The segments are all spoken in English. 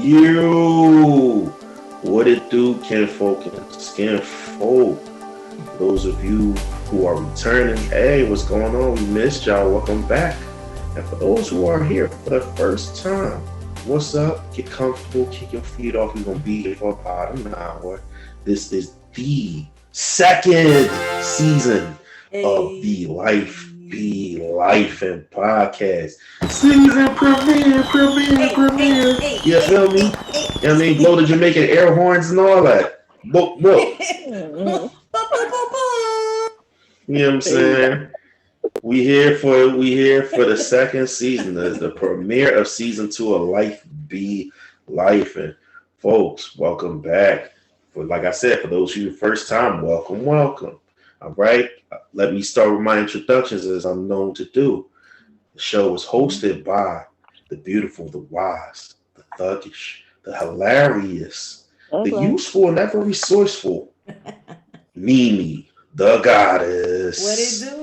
You, what it do, kinfolk and skinfolk? For those of you who are returning, hey, what's going on? We missed y'all. Welcome back. And for those who are here for the first time, what's up? Get comfortable, kick your feet off. We're gonna be here for about an hour. This is the second season of the Life Be Life and podcast. Season premiere. You feel me? You know what I mean? Blow the Jamaican air horns and all that. Book. You know what I'm saying? We here for the second season, the premiere of season 2 of Life Be Life. And folks, welcome back. Like I said, for those of you first time, welcome. All right. Let me start with my introductions as I'm known to do. The show is hosted by the beautiful, the wise, the thuggish, the hilarious, the useful and ever resourceful Mimi, the goddess. What it do?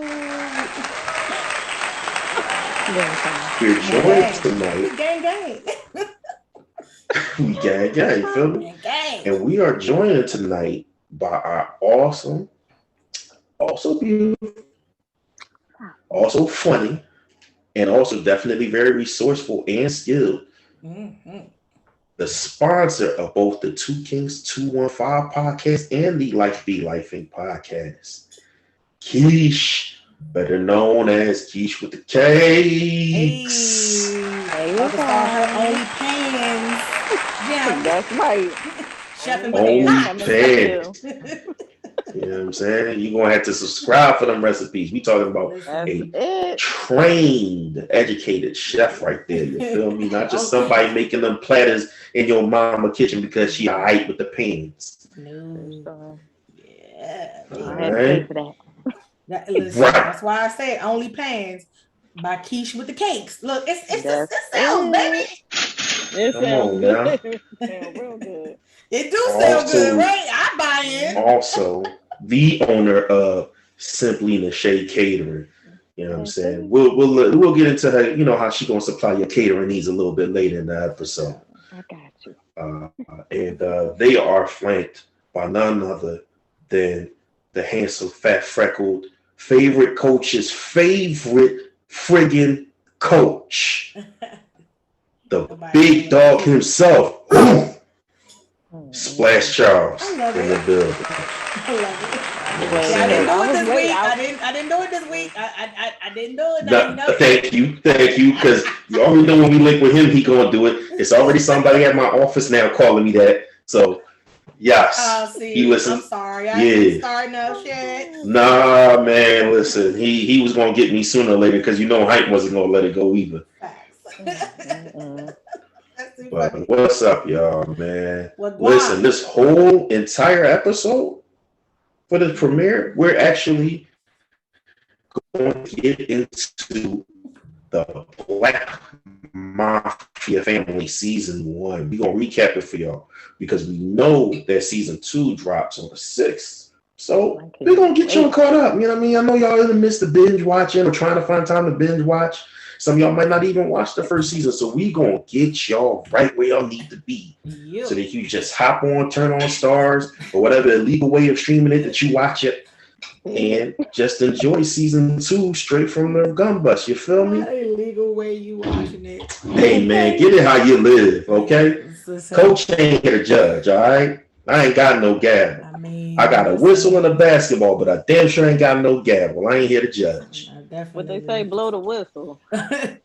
We're joined tonight. Gang. We gang, you feel me? Gang. And we are joined tonight by our awesome, also beautiful, also funny, and also definitely very resourceful and skilled. Mm-hmm. The sponsor of both the Two Kings 215 podcast and the Life Be Lifing podcast, Keish, better known as Keish with the cakes. Hey, about to start her OnlyFans. Yeah, that's right. Chef and OnlyFans. You know what I'm saying? You're going to have to subscribe for them recipes. We talking about a trained, educated chef right there. You feel me? Not just somebody making them platters in your mama kitchen because she alright with the pans. No. Yeah. All right. Listen, that's why I say OnlyFans by Keish with the cakes. Look, it sounds, baby. It sounds good. Sound real good. It do sound good, right? I buy in. Also, the owner of Simply Nashay Catering. You know what I'm saying? We'll get into her, you know, how she gonna supply your catering needs a little bit later in the episode. I got you. And they are flanked by none other than the handsome, fat, freckled, favorite coach's favorite friggin' coach. The big dog himself. Splash Charles in the building. I love it. I didn't do it this week. I didn't do it this week. I didn't do it. Thank you, because you already know when we link with him, he gonna do it. It's already somebody at my office now calling me that. So yes, he listens. I'm sorry. I didn't start no shit. Nah, man, listen. He was gonna get me sooner or later because you know Hype wasn't gonna let it go either. But what's up, y'all, man? Listen, this whole entire episode for the premiere, we're actually going to get into the Black Mafia Family Season 1. We're going to recap it for y'all because we know that Season 2 drops on the 6th. So we're going to get y'all caught up. You know what I mean? I know y'all in the midst of binge watching or trying to find time to binge watch. Some of y'all might not even watch the first season. So we going to get y'all right where y'all need to be. Yep. So that you just hop on, turn on Stars, or whatever illegal way of streaming it that you watch it, and just enjoy Season 2 straight from the gun bus. You feel me? Not illegal way you watching it. Hey, man, get it how you live, okay? Coach ain't here to judge, all right? I ain't got no gavel. I got a whistle and a basketball, but I damn sure ain't got no gavel. I ain't here to judge. What they say, blow the whistle. I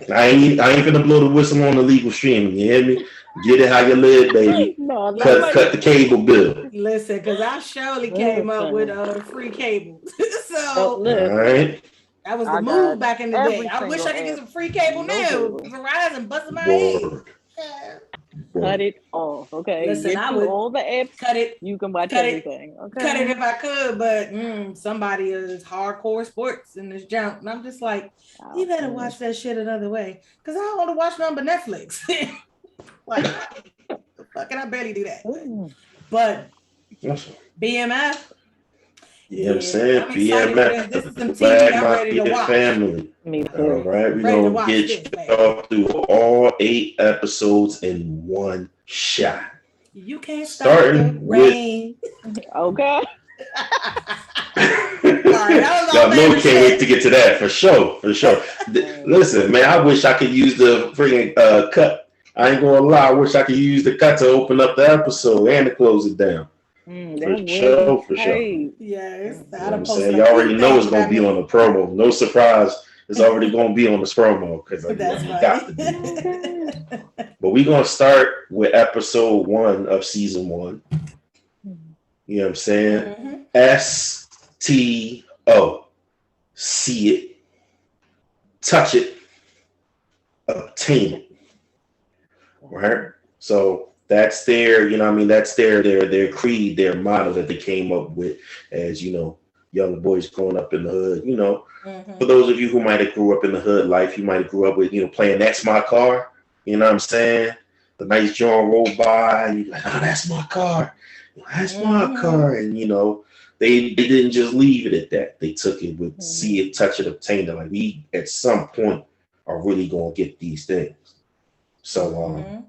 ain't gonna blow the whistle on the legal streaming. You hear me? Get it how you live, baby. No, cut the cable bill. Listen, because I surely came up with free cable. So all right. That was the move back in the day. I wish I could get some free cable now. Verizon busting my head. Cut it off, okay? Listen, I would all the apps. Cut it. You can watch everything. Okay. Cut it if I could, but somebody is hardcore sports in this junk, and I'm just like, you better watch that shit another way, because I don't want to watch nothing but Netflix. Like, fucking, I barely do that. But BMF, You know what I'm saying? I'm excited for this. BMF, This is some the TV Black I'm ready to Mafia watch. family. Me All too. right, we're Ready to gonna watch get this, man. y'all through all 8 episodes in one shot. You can't stop the Starting with rain. Okay. y'all know we can't wait to get to that for sure. Listen, man, I wish I could use the freaking cut. I ain't gonna lie, I wish I could use the cut to open up the episode and to close it down. That for sure. Yes, You know what I'm saying? Y'all already know it's gonna be on the promo. No surprise, it's already gonna be on this promo because that's right. Got to be. But we're gonna start with episode 1 of season 1. You know what I'm saying? STO. See it, touch it, obtain it. Right? So that's their, you know what I mean, that's their creed, their motto that they came up with as, you know, young boys growing up in the hood. You know, for those of you who might have grew up in the hood life, you might have grew up with, you know, playing That's My Car. You know what I'm saying? The nice John rolled by and you're like, oh, that's my car. That's my car. And, you know, they didn't just leave it at that. They took it with see it, touch it, obtain it. Like we, at some point, are really going to get these things. So,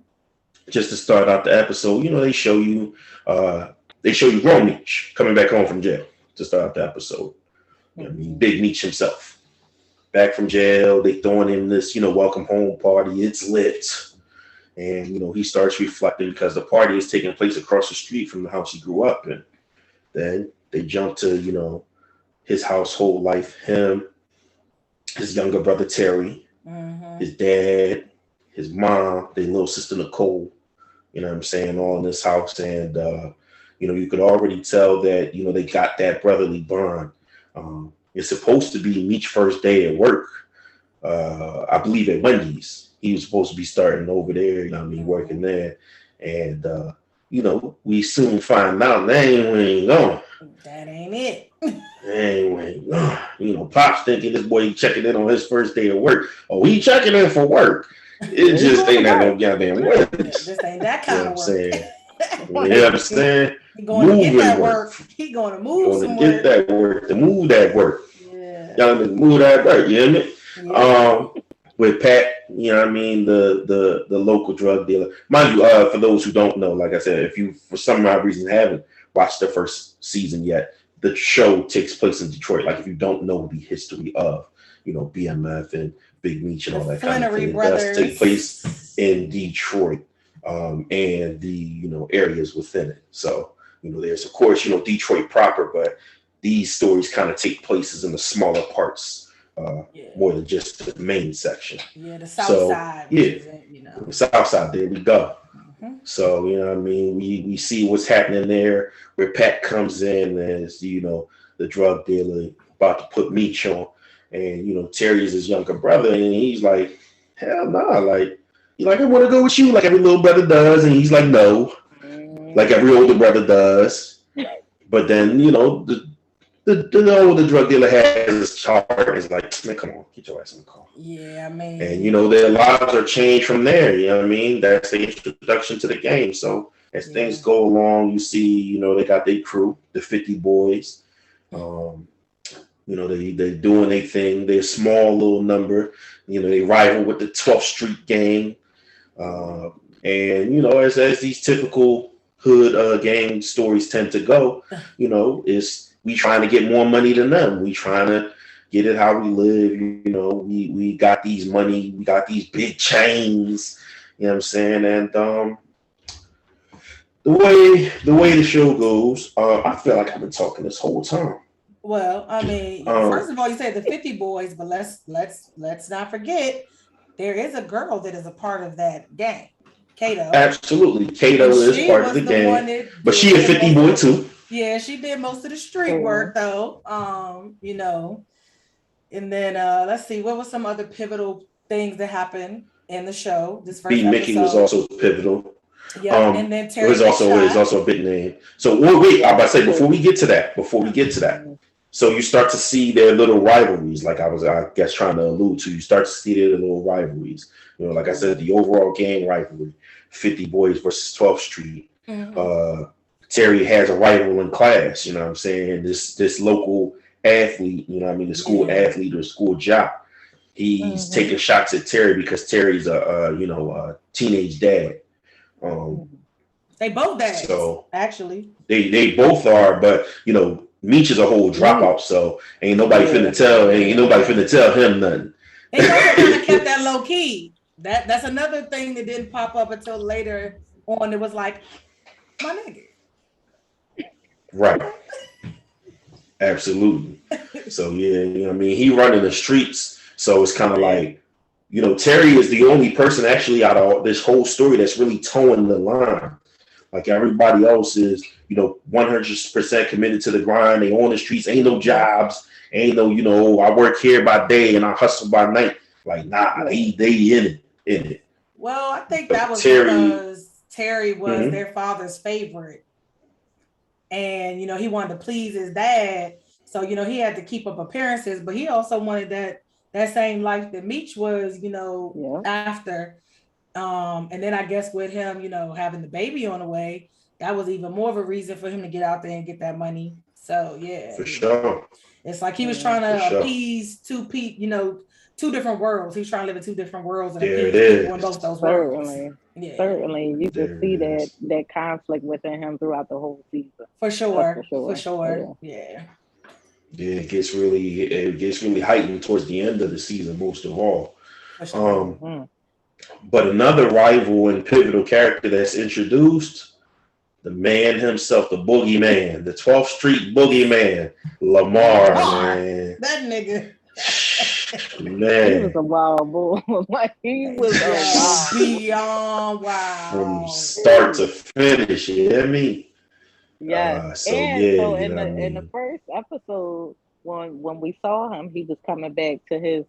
just to start out the episode, you know, they show you Grown Meech coming back home from jail to start out the episode. You know, I mean, Big Meech himself. Back from jail, they throwing him this, you know, welcome home party. It's lit. And, you know, he starts reflecting because the party is taking place across the street from the house he grew up in. Then they jump to, you know, his household life, him, his younger brother, Terry, his dad, his mom, their little sister, Nicole, you know what I'm saying, all in this house. And, you know, you could already tell that, you know, they got that brotherly bond. It's supposed to be Meech's first day at work. I believe at Wendy's. He was supposed to be starting over there, you know what I mean, working there. And, you know, we soon find out that ain't going. That ain't it. Anyway, you know, Pop's thinking this boy checking in on his first day of work. Oh, he checking in for work. It just ain't that no goddamn way. This ain't that kind of work. You know what I'm saying? He going to get that work. He going to move some work. That work, to move that work. Yeah. Y'all move that work, you know what I mean? Yeah. With Pat, you know what I mean, the local drug dealer. Mind you, for those who don't know, like I said, if you for some odd reason haven't watched the first season yet, the show takes place in Detroit. Like if you don't know the history of, you know, BMF and Big Meech and all that kind of thing, it does take place in Detroit and the, you know, areas within it. So, you know, there's of course, you know, Detroit proper, but these stories kind of take places in the smaller parts. More than just the main section. Yeah, the south side. Yeah, you know. The south side, there we go. So, you know what I mean? We see what's happening there where Pat comes in as, you know, the drug dealer about to put Meech on. And, you know, Terry is his younger brother. And he's like, hell nah. Like, I want to go with you like every little brother does. And he's like, no. Like every older brother does. But then, you know, the drug dealer has his chart. It's like, man, come on, get your ass in the car. Yeah, I mean. And, you know, their lives are changed from there. You know what I mean? That's the introduction to the game. So as things go along, you see, you know, they got their crew, the 50 boys. You know, they're doing their thing. They're a small little number. You know, they rival with the 12th Street gang. And, you know, as these typical hood gang stories tend to go, you know, we trying to get more money than them. We trying to get it how we live. You know, we got these money. We got these big chains. You know what I'm saying? And the way the show goes, I feel like I've been talking this whole time. Well, I mean, first of all, you said the 50 boys, but let's not forget there is a girl that is a part of that gang, Kato. Absolutely, Kato is part of the gang, but she a 50 boy too. Yeah, she did most of the street work though. You know, and then let's see, what was some other pivotal things that happened in the show? This first episode. Mickey was also pivotal. Yeah, and then Terry is also a big name. So wait, I'm about to say before we get to that, so you start to see their little rivalries, like I guess trying to allude to. You start to see their little rivalries. You know, like I said, the overall gang rivalry, 50 boys versus 12th Street. Terry has a rival in class. You know what I'm saying? This local athlete. You know what I mean? The school athlete or school jock. He's taking shots at Terry because Terry's a teenage dad. They both dads. So actually, they both are, but Meech is a whole dropout, so ain't nobody finna tell him nothing. They also kind of kept that low key. That's another thing that didn't pop up until later on. It was like, my nigga. Right. Absolutely. So yeah, he running the streets. So it's kind of like, Terry is the only person actually out of this whole story that's really towing the line. Like everybody else is, 100% committed to the grind. They on the streets, ain't no jobs, ain't no, I work here by day and I hustle by night. Like, nah, they in it. Well, I think that was because Terry was their father's favorite. And, he wanted to please his dad. So, he had to keep up appearances, but he also wanted that same life that Meech was, after. And then I guess with him, having the baby on the way, that was even more of a reason for him to get out there and get that money. So yeah, for sure. It's like he was trying to appease two different worlds. He's trying to live in two different worlds and appease people in both those worlds. Certainly, you can see that conflict within him throughout the whole season. For sure. Yeah. Yeah, it gets really heightened towards the end of the season, most of all. For sure. But another rival and pivotal character that's introduced, the man himself, the boogeyman, the 12th Street boogeyman, Lamar, man. That nigga. Man. He was a wild bull. He was beyond wild. From start to finish, you hear me? Yeah. In the first episode, when we saw him, he was coming back to his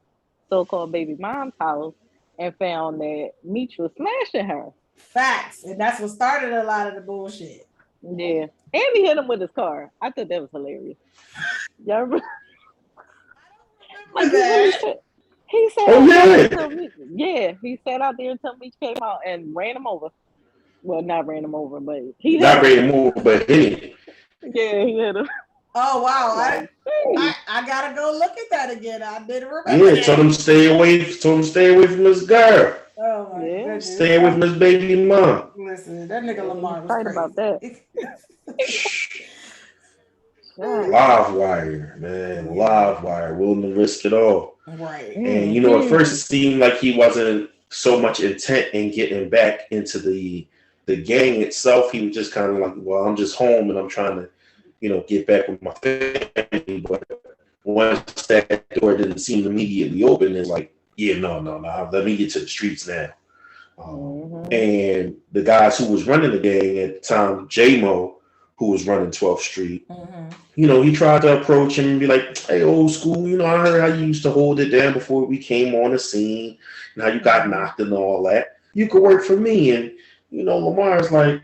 so-called baby mom's house and found that Meech was smashing her. Facts. And that's what started a lot of the bullshit. Yeah. And he hit him with his car. I thought that was hilarious. Y'all remember? He sat he sat out there until Meech came out and ran him over. Well, not ran him over, but he not ran him over, but hit him. Yeah, he hit him. Oh wow! I gotta go look at that again. I didn't remember. Yeah, told him stay away from this girl. Oh my goodness! Stay away from this baby mom. Listen, that nigga Lamar was crazy. About that. Live wire, man. Live wire, willing to risk it all. Right. And at first it seemed like he wasn't so much intent in getting back into the gang itself. He was just kind of like, well, I'm just home and I'm trying to, get back with my family. But once that door didn't seem immediately open, it's like, yeah, no, let me get to the streets now. And the guys who was running the gang at the time, J-Mo, who was running 12th Street, he tried to approach him and be like, hey, old school, I heard how you used to hold it down before we came on the scene and how you got knocked and all that. You could work for me. And, Lamar's like,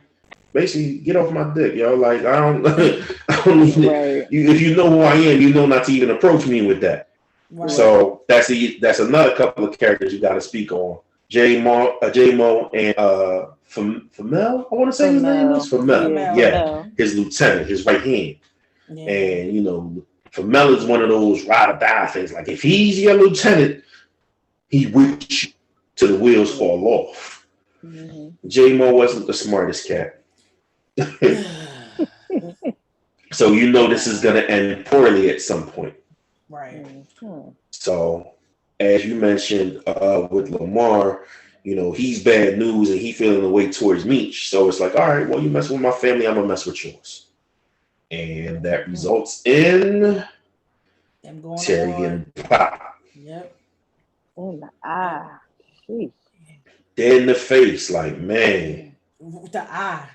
basically, get off my dick, yo. Like, I don't need it. If you know who I am, you know not to even approach me with that. Right. So that's another couple of characters you got to speak on. J-Mo and Famel, I want to say his name was Famel. Yeah, his lieutenant, his right hand. Yeah. And Famel is one of those ride or die things. Like if he's your lieutenant, he with you till the wheels fall off. J-Mo wasn't the smartest cat. So this is gonna end poorly at some point. Right. So as you mentioned with Lamar, he's bad news and he feeling the way towards Meech. So it's like, all right, well, you mess with my family, I'm gonna mess with yours. And that results in Terry and Pop. Yep. In the eye. Jeez. Dead in the face, like, man. The eye.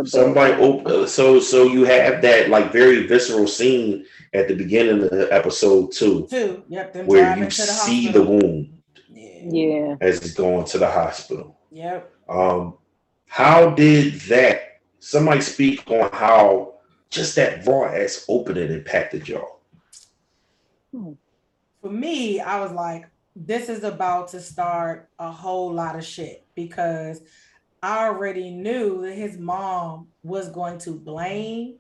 Somebody so you have that like very visceral scene at the beginning of the episode too. Yep. Where you see the wound. Yeah. As it's going to the hospital. Yep. How did that? Somebody speak on how just that raw ass opening impacted y'all. For me, I was like, this is about to start a whole lot of shit because I already knew that his mom was going to blame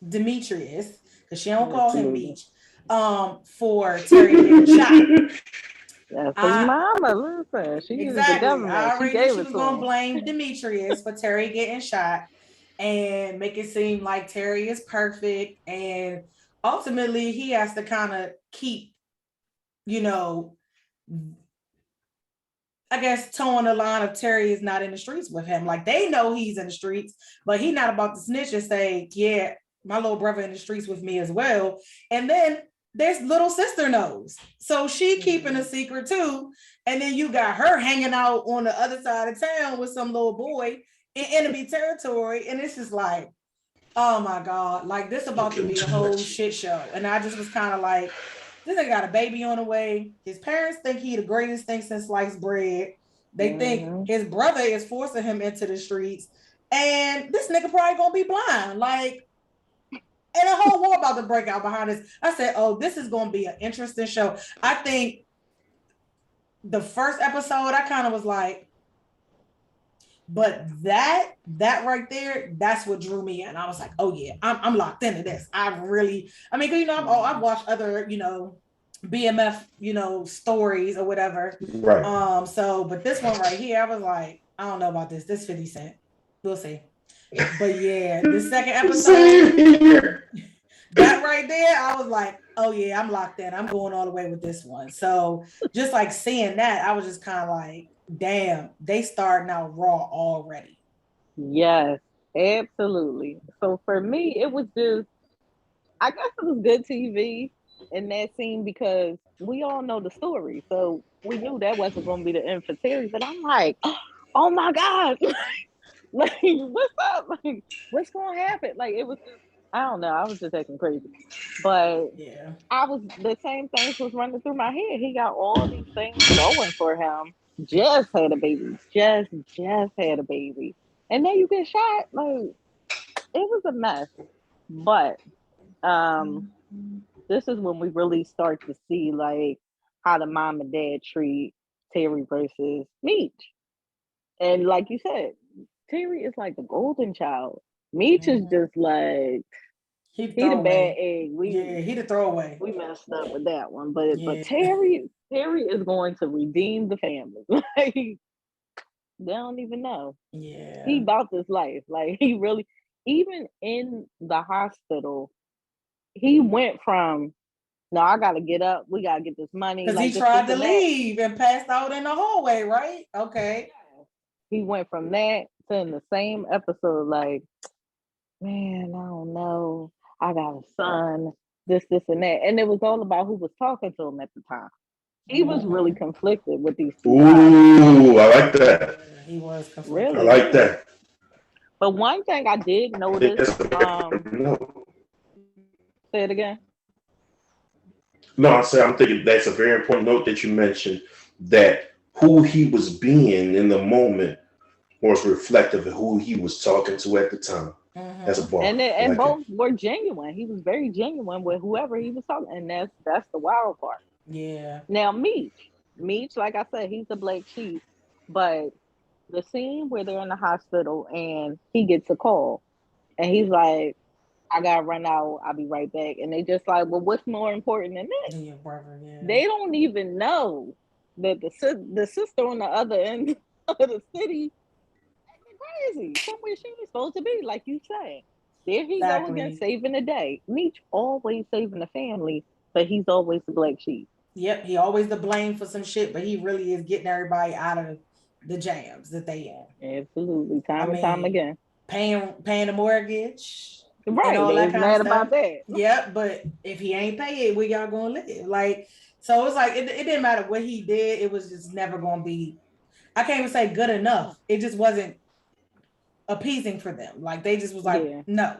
Demetrius, because she don't call him Meech, for Terry getting shot. That's his mama. Listen, she used the government. I already she gave knew she was going to blame Demetrius for Terry getting shot and make it seem like Terry is perfect. And ultimately, he has to kind of keep, you know, I guess towing the line of Terry is not in the streets with him. Like, they know he's in the streets, but he's not about to snitch and say, yeah, my little brother in the streets with me as well. And then there's little sister knows. So she keeping a secret too. And then you got her hanging out on the other side of town with some little boy in enemy territory. And it's just like, oh my God, like this about to be a whole shit show. And I just was kind of like, this nigga got a baby on the way. His parents think he the greatest thing since sliced bread. They think his brother is forcing him into the streets. And this nigga probably gonna be blind. Like, and a whole war about to break out behind us. I said, oh, this is going to be an interesting show. I think the first episode, I kind of was like, but that right there, that's what drew me in. I was like, oh yeah, I'm locked into this. I've watched other, BMF, stories or whatever. Right. But this one right here, I was like, I don't know about this. This 50 Cent. We'll see. But yeah, the second episode, that right there, I was like, oh yeah, I'm locked in. I'm going all the way with this one. So just like seeing that, I was just kind of like, damn, they starting out raw already. Yes, absolutely. So for me, it was just, I guess it was good TV in that scene because we all know the story. So we knew that wasn't going to be the end for Terry. But I'm like, oh my God. Like, what's up? Like, what's gonna happen? Like, it was just, I don't know. I was just acting crazy, but yeah, the same things was running through my head. He got all these things going for him. Just had a baby. Just had a baby, and then you get shot. Like, it was a mess. But this is when we really start to see like how the mom and dad treat Terry versus Meech, and like you said. Terry is like the golden child. Meech is just like he the bad egg. He the throwaway. We messed up with that one, but Terry is going to redeem the family. Like, they don't even know. Yeah, he about this life. Like, he really, even in the hospital, he went from, no, I gotta get up. We gotta get this money. Because he tried to leave and passed out in the hallway, right? Okay. He went from that to in the same episode, like, man, I don't know. I got a son, this, and that. And it was all about who was talking to him at the time. He was really conflicted with these two guys. Ooh, I like that. He was conflicted. Really? I like that. But one thing I did notice, say it again. No, I'm thinking that's a very important note that you mentioned, that who he was being in the moment was reflective of who he was talking to at the time. That's a bar. And both were genuine. He was very genuine with whoever he was talking, and that's the wild part. Yeah. Now Meech, like I said, he's the black sheep, but the scene where they're in the hospital and he gets a call, and he's like, I gotta run out. I'll be right back. And they just like, well, what's more important than this? Yeah, brother, yeah. They don't even know that the sister on the other end of the city crazy somewhere she ain't supposed to be, like you said. There he go again, saving the day. Meech always saving the family, but he's always the black sheep. Yep, he always the blame for some shit, but he really is getting everybody out of the jams that they in. Absolutely, time again. Paying the mortgage, right? And all they that kind mad of about stuff. that. Yep, but if he ain't paid, where y'all gonna live? Like, so it's like it didn't matter what he did. It was just never gonna be. I can't even say good enough. It just wasn't appeasing for them. Like, they just was like, no,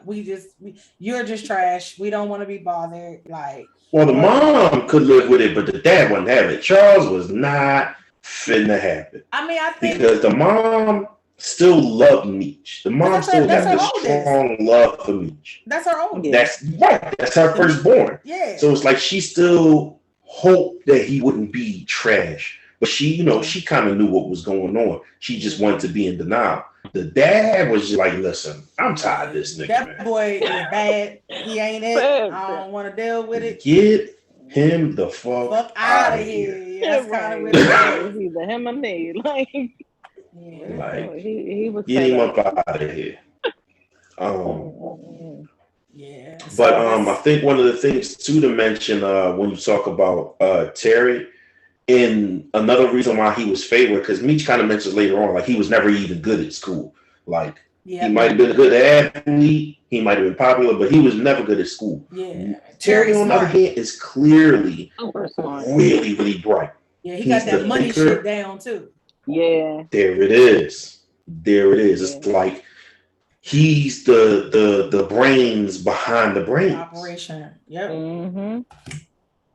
you're just trash. We don't want to be bothered. Like, well, the mom could live with it, but the dad wouldn't have it. Charles was not finna have it. I mean, I think because the mom still loved Meech. The mom still had this strong love for Meech. That's her oldest. That's right. That's her firstborn. Yeah. So it's like she still hoped that he wouldn't be trash. but she, you know, she kind of knew what was going on. She just wanted to be in denial. The dad was just like, listen, I'm tired of this nigga, that boy is bad. He ain't it. I don't want to deal with it. Get him the fuck out of here. Yeah, that's kind of what it was. Either him or me. Like, he was get him up out of here. Yeah. But I think one of the things too to mention when you talk about Terry, and another reason why he was favored, because Meech kind of mentions later on, like he was never even good at school. Like he might have been a good athlete, he might have been popular, but he was never good at school. Yeah. Terry, on the other hand, is clearly really, really bright. Yeah, he got that money shit down too. Yeah. There it is. It's like he's the brains behind the brains. Operation. Yep. Mm-hmm.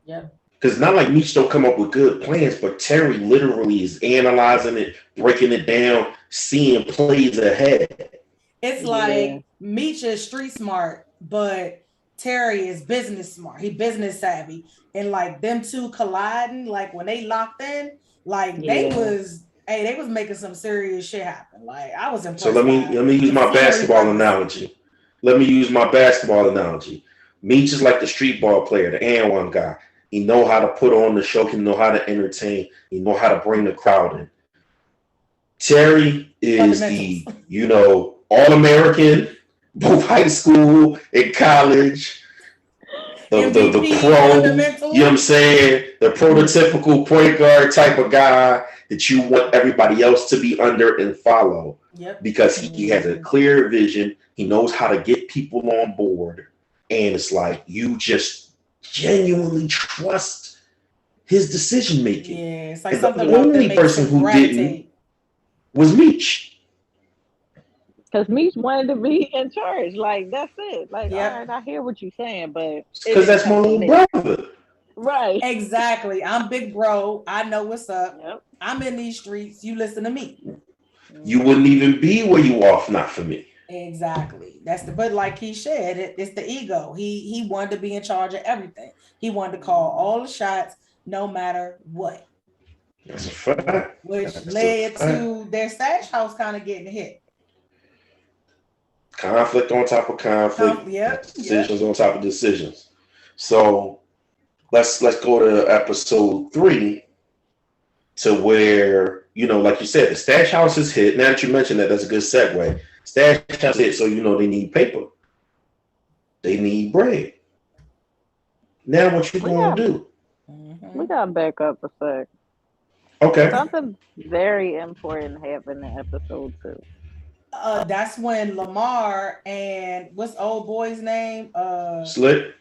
Yep. Because not like Meech don't come up with good plans, but Terry literally is analyzing it, breaking it down, seeing plays ahead. It's like Meech is street smart, but Terry is business smart. He business savvy. And like them two colliding, like when they locked in, like they was making some serious shit happen. Like I was impressed. So let me use my basketball analogy. Meech is like the street ball player, the and one guy. He know how to put on the show. He know how to entertain. He know how to bring the crowd in. Terry is the, you know, All-American, both high school and college. The pro, you know what I'm saying? The prototypical point guard type of guy that you want everybody else to be under and follow. Yep. Because he has a clear vision. He knows how to get people on board. And it's like you just genuinely trust his decision making. Yeah, it's like something the only person who didn't was Meech. Because Meech wanted to be in charge. Like, that's it. Like, all right, I hear what you're saying, but because that's my little brother. Right. Exactly. I'm big bro. I know what's up. Yep. I'm in these streets. You listen to me. You wouldn't even be where you are if not for me. Exactly. But like he said, it's the ego. He wanted to be in charge of everything. He wanted to call all the shots, no matter what. That's a fact. Which led to their stash house kind of getting hit. Conflict on top of conflict. Decisions on top of decisions. So let's go to episode 3, to where, you know, like you said, the stash house is hit. Now that you mentioned that, that's a good segue. Stash house hit, so you know they need paper. They need bread. Now what you gonna do? We gotta back up a sec. Okay. Something very important happened in episode 2. That's when Lamar and what's old boy's name? Slick.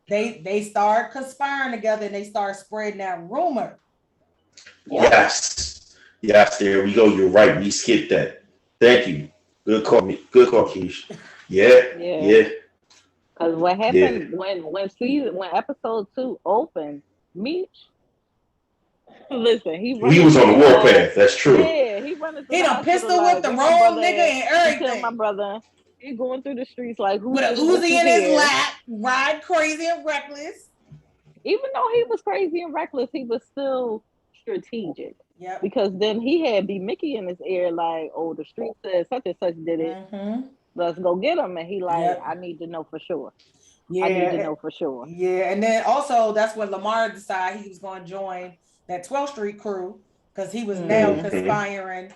They start conspiring together and they start spreading that rumor. Yes, there we go. You're right. We skipped that. Thank you. Good call, Keish. Yeah. Because what happened when episode 2 opened, Meech, listen, he was on the warpath. That's true. Yeah, he done pistol with the wrong nigga and everything. My brother, he going through the streets like with a Uzi in his lap, ride crazy and reckless. Even though he was crazy and reckless, he was still strategic. Yeah. Because then he had B Mickey in his ear, like, oh, the street says such and such did it. Mm-hmm. Let's go get him. And he like, I need to know for sure. Yeah. I need to know for sure. Yeah. And then also that's when Lamar decided he was going to join that 12th Street crew, because he was now conspiring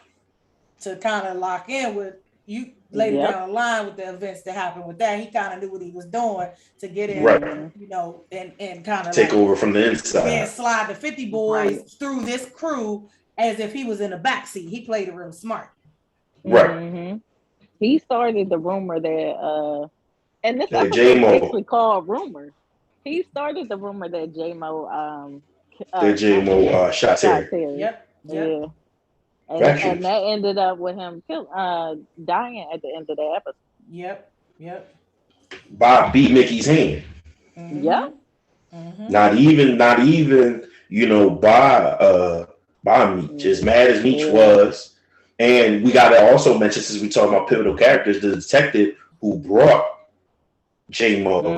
to kind of lock in with you later down the line with the events that happened with that. He kind of knew what he was doing to get in, you know, and kind of take over from the inside. And slide the 50 boys through this crew as if he was in the backseat. He played it real smart. Right. Mm-hmm. He started the rumor that, and this episode is actually called Rumor. He started the rumor that J-Mo, shot Terry. Yep. Yeah. And that ended up with him dying at the end of the episode. Yep. By B Mickey's hand. Mm-hmm. Yep. Mm-hmm. Not even, you know, by Meech. As mad as Meech was. And we gotta also mention, since we talk about pivotal characters, the detective who brought J-Mo to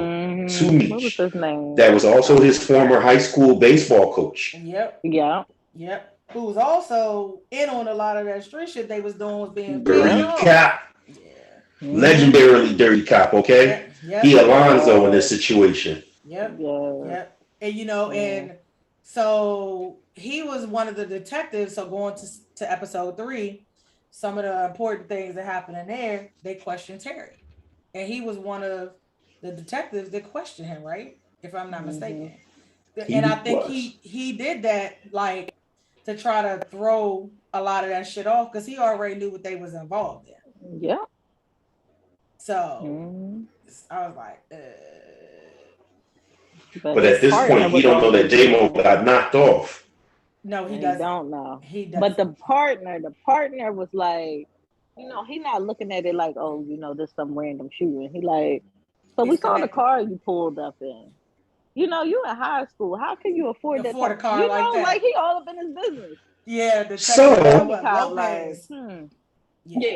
Meech. What was his name? That was also his former high school baseball coach. Yep. Yeah. Yep. Who was also in on a lot of that street shit they was doing was being dirty cop. Yeah. Legendarily dirty cop, okay? Yep. He Alonzo in this situation. Yep. Yep. And and so he was one of the detectives. So going to episode 3, some of the important things that happened in there, they questioned Terry. And he was one of the detectives that questioned him, right? If I'm not mistaken. And I think he did that like to try to throw a lot of that shit off because he already knew what they was involved in. Yeah. So I was like, But at this point, he don't know that J-Mo got knocked off. No, he doesn't. Don't know. He doesn't. But the partner was like, he not looking at it like, oh, this some random shooting. He like, so we saw the car you pulled up in. You in high school. How can you afford that? A car like that? Like he all up in his business. Yeah.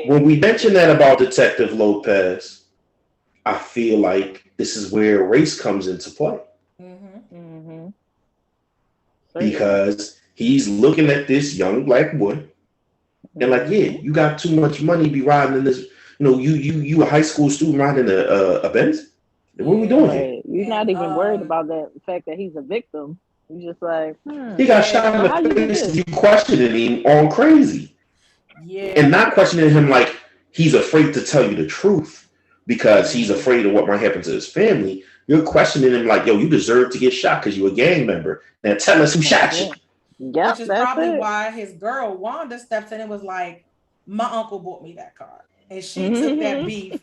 When we mentioned that about Detective Lopez, I feel like this is where race comes into play. Because he's looking at this young black boy and like, yeah, you got too much money be riding in this. You a high school student riding a Benz. What are we doing here? You're not even worried about the fact that he's a victim. You're just like, he got shot in the face. You questioning him on crazy. Yeah. And not questioning him like he's afraid to tell you the truth because he's afraid of what might happen to his family. You're questioning him like, yo, you deserve to get shot because you're a gang member. Now tell us who shot you. Yeah, which is probably why his girl Wanda stepped in and was like, my uncle bought me that car. And she took that beef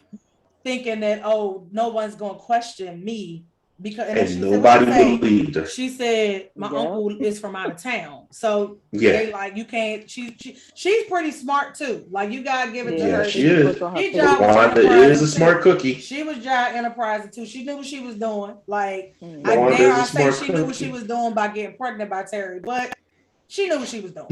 thinking that, oh, no one's going to question me. Because and nobody believed her. She said, my uncle is from out of town. So they like, you can't, she's pretty smart too. Like you got to give it to her. She is. Wanda is a smart cookie. She was job enterprising too. She knew what she was doing. Like, I dare I say she knew what she was doing by getting pregnant by Terry. But she knew what she was doing.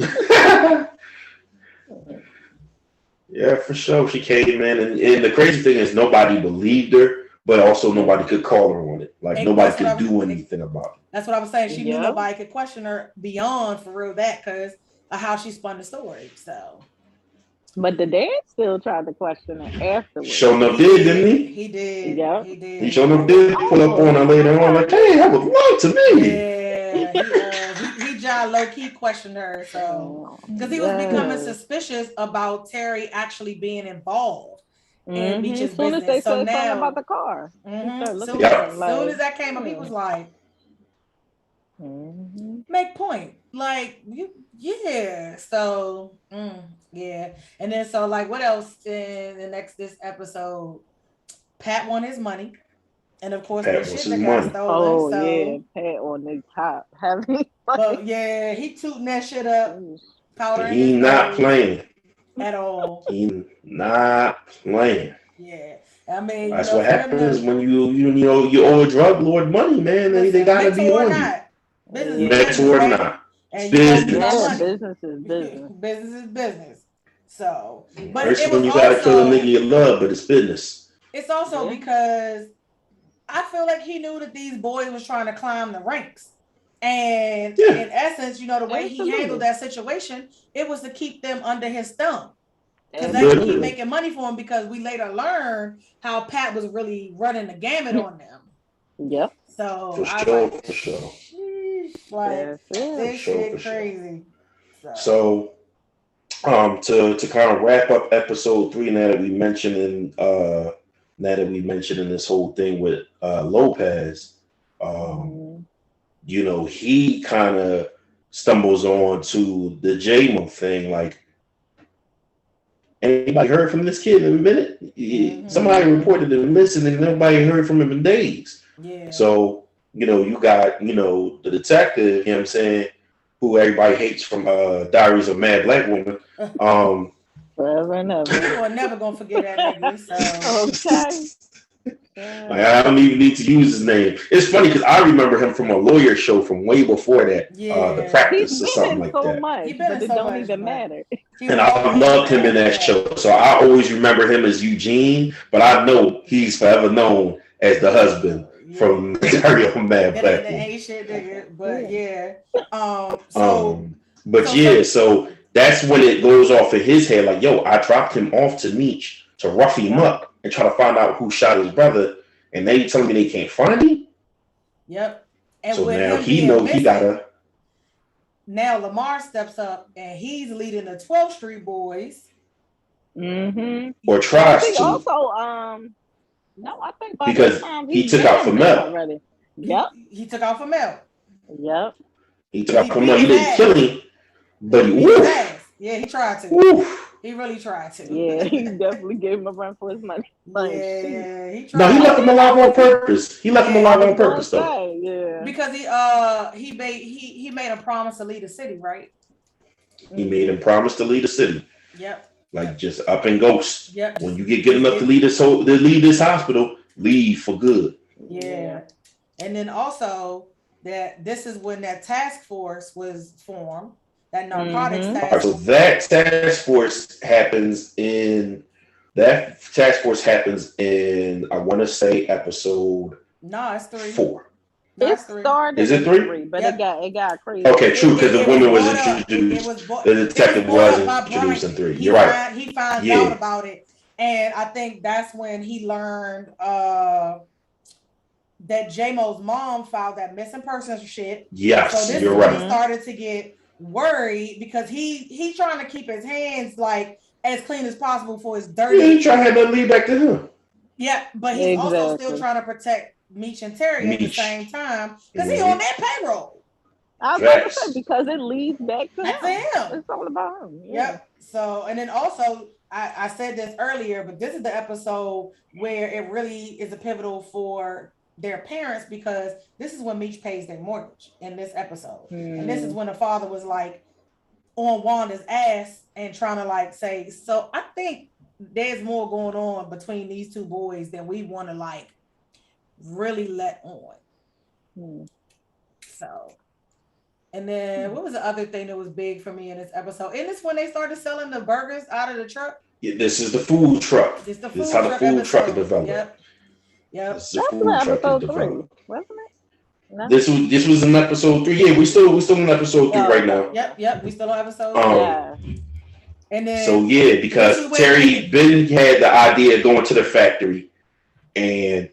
Yeah, for sure. She came in, and the crazy thing is nobody believed her, but also nobody could call her on it. Like nobody could do anything about it. That's what I was saying. She knew nobody could question her beyond for real that because of how she spun the story. So, but the dad still tried to question her afterwards. Showing up did, didn't he? He did. Yeah, he did. He showing up did pull up on her later on, like, hey, that was love to me. Yeah, he just low key questioned her, so because he was becoming suspicious about Terry actually being involved in Beach's business. As they so said something about the car, soon as that came up, he was like, make point, like So and then so like what else in this episode? Pat won his money. And of course, that shit that got stolen. Pat on the top. Heavy. But yeah, he tooting that shit up. Powder. He not playing. At all. He not playing. Yeah. I mean, that's what happens when you owe a drug lord money, man. They gotta be on you. Mentor or not. Business is business. Business is business. So, but first when you gotta kill a nigga you love, but it's business. It's also because I feel like he knew that these boys was trying to climb the ranks. And in essence, the way he handled that situation, it was to keep them under his thumb. Because they could keep making money for him because we later learned how Pat was really running the gamut on them. Yep. So for sure. Like this shit crazy. So to kind of wrap up episode 3 now that we mentioned in this whole thing with Lopez, he kind of stumbles on to the J-Mo thing. Like, anybody heard from this kid in a minute? Somebody reported him missing and nobody heard from him in days. Yeah. So, you got, the detective, you know what I'm saying, who everybody hates from Diaries of a Mad Black Woman. Forever and ever. People are never going to forget that nigga. So. Okay. Like, I don't even need to use his name. It's funny because I remember him from a lawyer show from way before that, The Practice or something like that. Much, but it don't even matter. And I loved him in that show, so I always remember him as Eugene. But I know he's forever known as the husband from Diary of a Mad Black Woman. Ain't shit, nigga. But But so that's when it goes off in his head, like, yo, I dropped him off to Meech to rough him up and try to find out who shot his brother, and they telling me they can't find him. Yep. And so now he knows he gotta. Now Lamar steps up and he's leading the 12th Street Boys. Mm-hmm. Or tries to. Also, no, I think by because this time he took out Famel already. Yep. He took out Famel. Yep. He took out Famel. He didn't kill him, but yeah, he tried to. Woof. He really tried to. Yeah, he definitely gave him a run for his money. Yeah, he tried. No, he left him alive on purpose. He left him alive on purpose, though. Yeah. Because he made a promise to lead the city, right? He made him promise to lead the city. Yep. Like just up and ghost. Yep. When you get good enough to lead this hospital, leave for good. Yeah. And then also that this is when that task force was formed. That narcotics task force. So that task force happens in I want to say episode. No, it's 3. 4. It started. Is it 3? But it got crazy. Okay, true, because the woman was introduced. The detective was introduced in 3. You're right. He finds out about it, and I think that's when he learned that J-Mo's mom filed that missing persons shit. Yes, so this you're is right. When he started to get worried because he's trying to keep his hands like as clean as possible for his dirty. Yeah, he trying to have that lead back to him. Yeah, but he's also still trying to protect Meech and Terry at the same time because he's on that payroll. I was about to say because it leads back to him. It's all about him. Yep. So and then also I said this earlier, but this is the episode where it really is a pivotal for their parents because this is when Meech pays their mortgage in this episode. And this is when the father was like on Wanda's ass and trying to like say, so I think there's more going on between these two boys than we want to like really let on. So, and then what was the other thing that was big for me in this episode? Isn't this when they started selling the burgers out of the truck? Yeah, this is the food truck. This is how the food truck is developed. Yep. This is the food truck is developed. Wasn't it? No. This was in episode 3. Yeah, we still in episode 3 right now. Yep. We still on episode 3. And then so because Terry Ben had the idea of going to the factory, and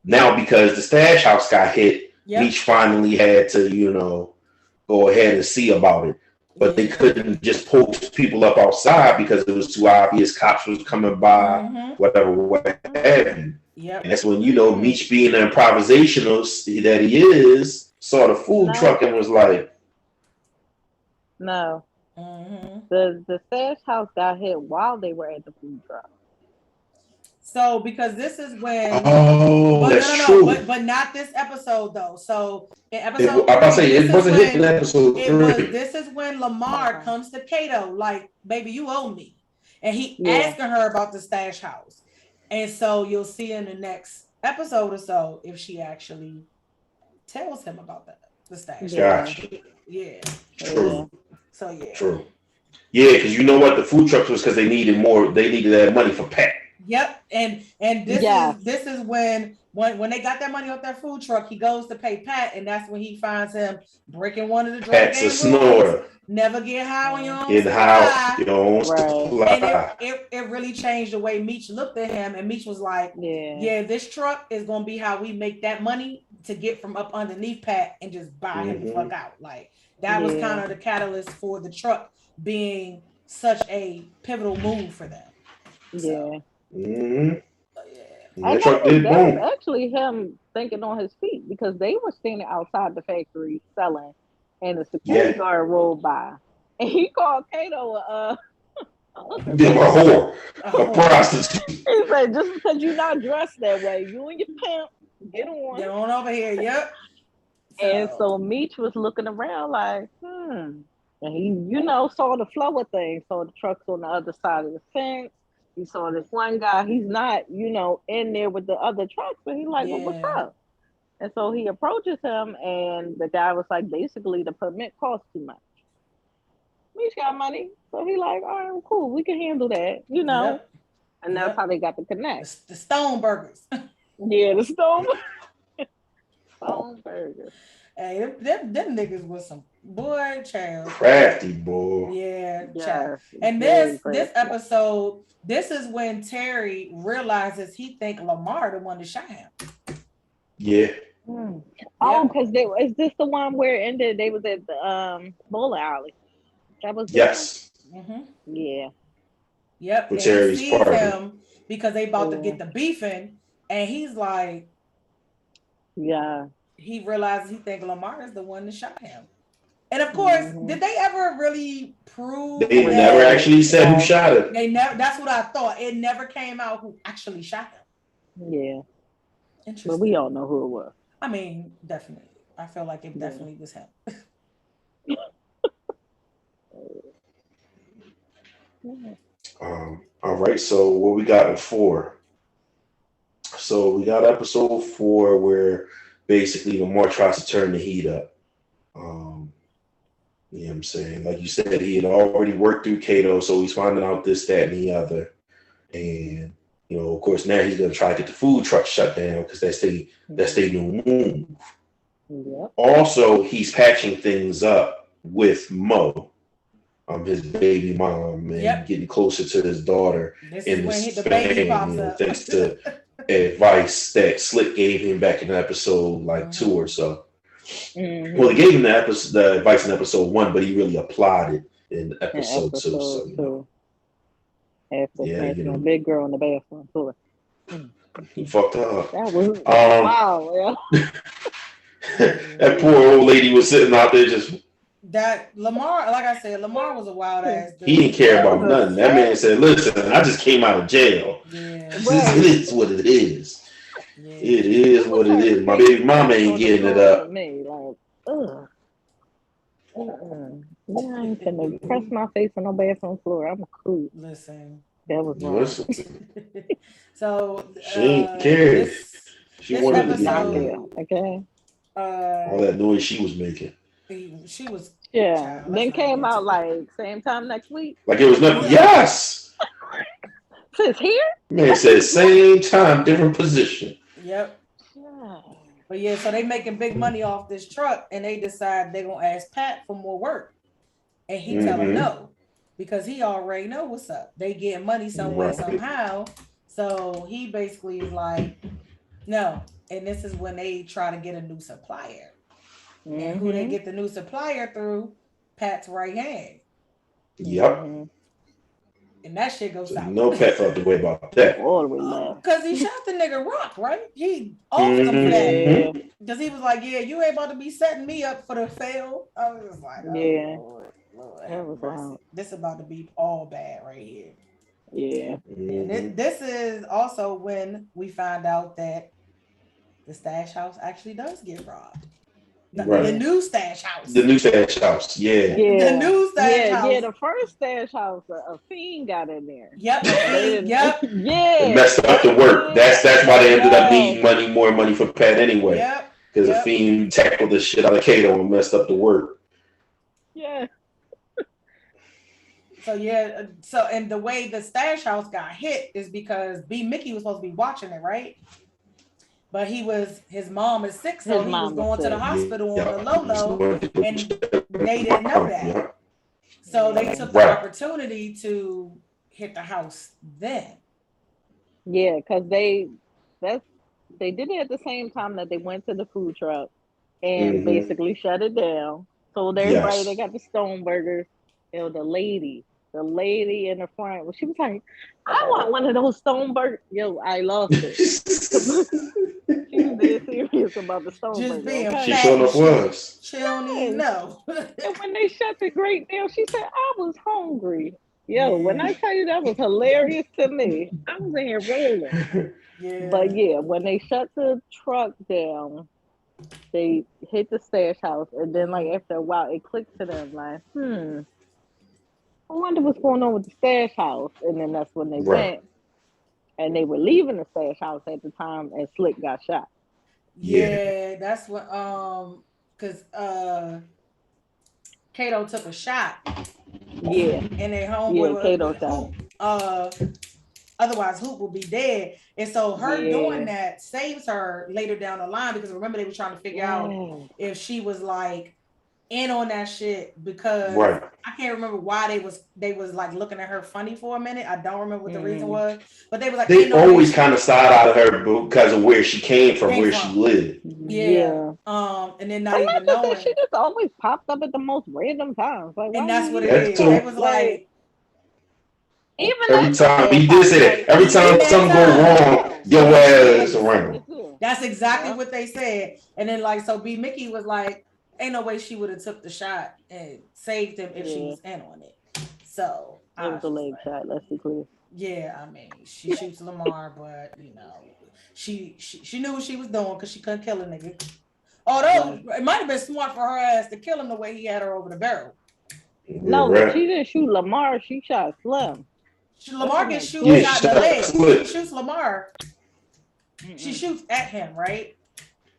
now because the stash house got hit, Meech finally had to, go ahead and see about it. But they couldn't just post people up outside because it was too obvious. Cops was coming by, what have you. Yep. And that's when Meech being the improvisationalist that he is, saw the food truck and was like, "No." The stash house got hit while they were at the food truck. So because this is when that's true. But not this episode though. So in episode it wasn't hit in episode 3. This is when Lamar comes to Kato like, baby, you owe me. And he asking her about the stash house. And so you'll see in the next episode or so if she actually tells him about the stash house. Yeah. True. So True. Yeah, because you know what? The food trucks was because they needed that money for Pat. Yep. And this is when they got that money off that food truck, he goes to pay Pat, and that's when he finds him breaking one of the drug Pat's a snorter. Never get high when you don't get high. You don't supply. And it really changed the way Meech looked at him, and Meech was like, yeah, this truck is gonna be how we make that money to get from up underneath Pat and just buy him the fuck out. Like that was kind of the catalyst for the truck being such a pivotal move for them. So, The truck did boom. That was actually him thinking on his feet because they were standing outside the factory selling, and the security guard rolled by, and he called Kato a whore, a prostitute. He said, "Just because you're not dressed that way, you and your pimp, get on over here." Yep. And so Meech was looking around like, and he, saw the flow of things. Saw the trucks on the other side of the fence. He saw this one guy. He's not, in there with the other trucks, but he's like, well, what's up? And so he approaches him, and the guy was like, basically, the permit costs too much. Meech got money, so he like, all right, well, cool, we can handle that, Yep. And that's how they got the connect. The Stone Burgers. Yeah, the Stone Burgers. Hey, them niggas was some boy child. Crafty boy. Yeah, yeah. And this episode, this is when Terry realizes he think Lamar the one that shot him. Yeah. Oh, because is this the one where it ended? They was at the bowling alley. That was yes. Mm-hmm. Yeah. Yep. With and Terry's he sees party. him because they about to get the beefing, and he's like, yeah. He realizes he think Lamar is the one that shot him. And of course, did they ever really prove? They never actually said who shot him. They never. That's what I thought. It never came out who actually shot him. Yeah. Interesting. But we all know who it was. I mean, definitely. I feel like it definitely was him. All right. So what we got in 4? So we got episode 4 where basically Lamar tries to turn the heat up. You know what I'm saying? Like you said, he had already worked through Kato, so he's finding out this, that, and the other. And, you know, of course, now he's going to try to get the food truck shut down because that's their new move. Yep. Also, he's patching things up with Mo, his baby mom, and getting closer to his daughter. This is when the baby pops up. Thanks to advice that Slick gave him back in episode 2 or so. Well, he gave him the advice in episode 1, but he really applied it in episode 2. So, you know. After a big girl in the bathroom floor. He fucked up. That was wow. Yeah. That poor old lady was sitting out there just. That Lamar, like I said, Lamar was a wild ass dude. He didn't care about nothing. That man said, "Listen, I just came out of jail. It is what it is. Yeah. It is what it is. My baby mama ain't getting it up." Me, like, ugh. Yeah, I ain't gonna press my face on no bathroom floor. I'm cool. Listen, that was wrong. So she ain't cared. She wanted to get there. Okay. All that noise she was making. She was. Yeah. Then came out like same time next week. Like it was nothing. Yes. It's here. Man said same time, different position. Yep. Yeah. But yeah, so they making big money off this truck, and they decide they're gonna ask Pat for more work, and he tell him no, because he already know what's up. They getting money somewhere somehow, so he basically is like, no. And this is when they try to get a new supplier, and who they get the new supplier through? Pat's right hand. Yep. And that shit goes out. No Pat felt the way about that. Because he shot the nigga Rock, right? He offered him for that. Because he was like, yeah, you ain't about to be setting me up for the fail. I was just like, Lord, that was wild. This about to be all bad right here. Yeah. And this is also when we find out that the stash house actually does get robbed. The new stash house. The new stash house, yeah. The new stash house. Yeah, the first stash house, a fiend got in there. Yep. Yeah. It messed up the work. That's why they ended up needing more money for Pat anyway. Yep. Because the fiend tackled the shit out of Kato and messed up the work. Yeah. So and the way the stash house got hit is because B. Mickey was supposed to be watching it, right? But his mom is sick, so he was going to the hospital on the low, and they didn't know that. So they took the opportunity to hit the house then. Yeah, because they did it at the same time that they went to the food truck and basically shut it down. Told everybody they got the stone burgers. You know, the lady in the front, well, she was like, I want one of those stone burgers. Yo, I lost it. She was dead serious about the stone burger. Being she sure enough was. She don't even know. And when they shut the grate down, she said, I was hungry. Yo, when I tell you that was hilarious to me, I was in here rolling. Yeah. But yeah, when they shut the truck down, they hit the stash house, and then like after a while, it clicked to them like, I wonder what's going on with the stash house. And then that's when they went, and they were leaving the stash house at the time, and Slick got shot. Yeah, that's what because Kato took a shot. Yeah. And they home Kato shot. Otherwise, Hoop will be dead. And so her doing that saves her later down the line, because remember they were trying to figure out if she was like in on that shit, because I can't remember why they was like looking at her funny for a minute. I don't remember what the reason was, but they were like, they always kind of side out of her because of where she came from, she lived. Yeah. And then not even knowing, she just always popped up at the most random times. Like, and that's what it is. It was like even every time he did say that. Every time something go wrong, your ass is around. That's exactly what they said. And then like, so B Mickey was like, ain't no way she would have took the shot and saved him if she was in on it. So it was a leg shot, let's be clear. Yeah, I mean, she shoots Lamar, but you know, she knew what she was doing because she couldn't kill a nigga. Although it might have been smart for her ass to kill him the way he had her over the barrel. No, she didn't shoot Lamar. She shot Slim. Lamar gets shot in the leg. She shoots Lamar. She shoots at him, right?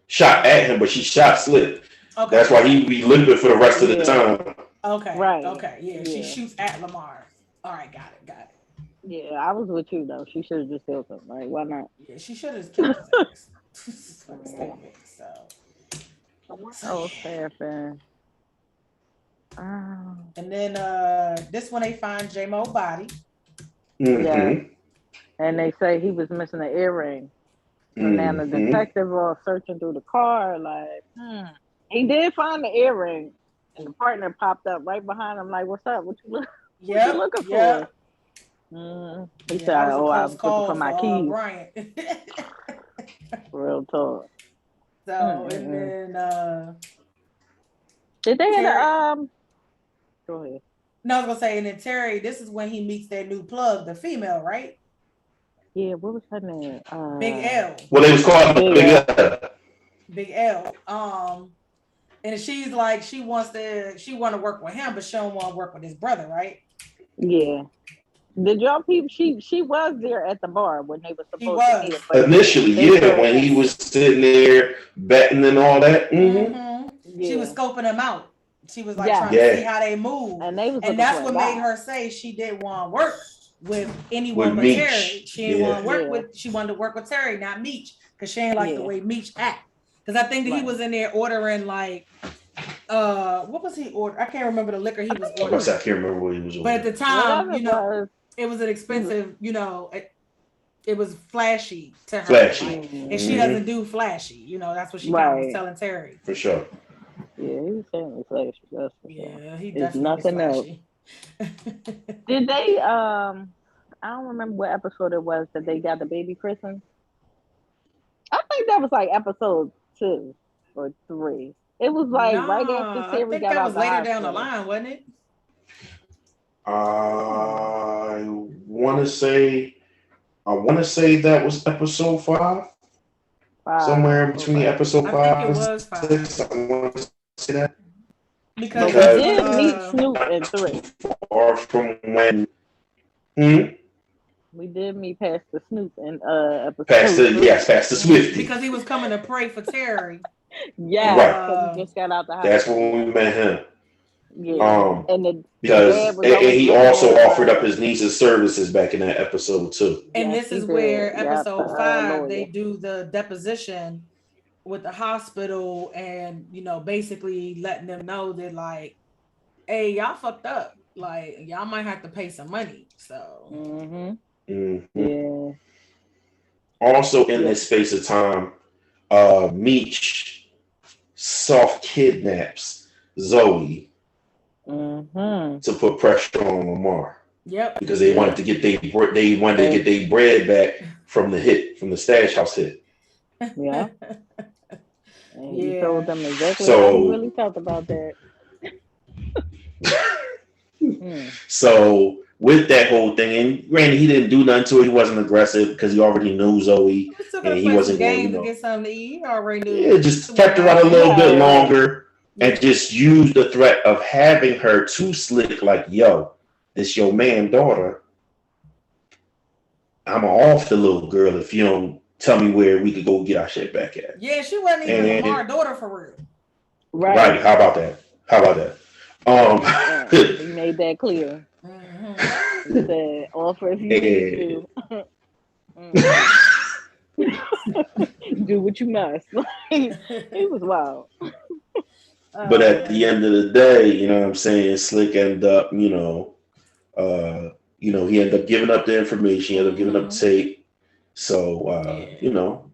Shot at him, but she shot Slip. Okay. That's why he be limping for the rest of the time. Okay. Right. Okay. Yeah. She shoots at Lamar. All right. Got it. Yeah, I was with you though. She should have just killed him. Right? Why not? Yeah, she should have killed him. So fair. And then this one they find J-Mo body. Yeah. And they say he was missing an earring. So now the detective are searching through the car, like, he did find the earring, and the partner popped up right behind him, like, what's up? What you looking for? He said, I was looking for my keys. Brian. Real talk. So, and then, did they have go ahead. No, I was gonna say, and then Terry, this is when he meets their new plug, the female, right? Yeah, what was her name? Big L. Well, they was called Big L. And she's like, she want to work with him, but she don't want to work with his brother, right? Yeah. Did y'all people? She was there at the bar when they were supposed to meet it. Initially, when he was sitting there betting and all that. She was scoping him out. She was like trying to see how they move, and that's what made her say she didn't want to work with anyone but Terry. She didn't want to work with. She wanted to work with Terry, not Meech, because she ain't like the way Meech act. Because I think that he was in there ordering like, what was he ordering? I can't remember the liquor he was ordering. I can't remember what he was ordering. But at the time, it was an expensive. It was flashy to her. And she doesn't do flashy. That's what she was telling Terry. For sure. Yeah, he was saying flashy. That's for sure. He definitely nothing else. Did they? I don't remember what episode it was that they got the baby christened. I think that was like episode 2 or 3. It was like right after Terry got out. I think that was later down the line, wasn't it? I want to say that was episode 5. Somewhere in between episode 5 and 6. I want to say that. Because we did meet Snoop in 3. Or from when. We did meet Pastor Snoop in episode. Pastor Swifty. Because he was coming to pray for Terry. Because he just got out the house. That's when we met him. Yeah. Because he also offered up his niece's services back in that episode too. And this is where episode 5 they do the deposition with the hospital, and basically letting them know that like, hey, y'all fucked up. Like, y'all might have to pay some money. So yeah. Also in this space of time, Meech soft kidnaps Zoe to put pressure on Lamar. Yep. Because they wanted to get their bread back from the stash house hit. Yeah. And he told them exactly how he really felt about that. So with that whole thing, and granted, he didn't do nothing to it. He wasn't aggressive because he already knew Zoe, and he wasn't going to get something to eat. He already knew. Yeah, just kept her out a little bit longer, and just used the threat of having her too slick. Like, yo, this your man daughter. I'm off the little girl if you don't tell me where we could go get our shit back at. Yeah, she wasn't even Lamar's daughter for real. Right. How about that? He made that clear. He said, offer if you need to. Do what you must. It was wild. But at the end of the day, you know what I'm saying, Slick ended up, he ended up giving up the information, he ended up giving up the tape. So,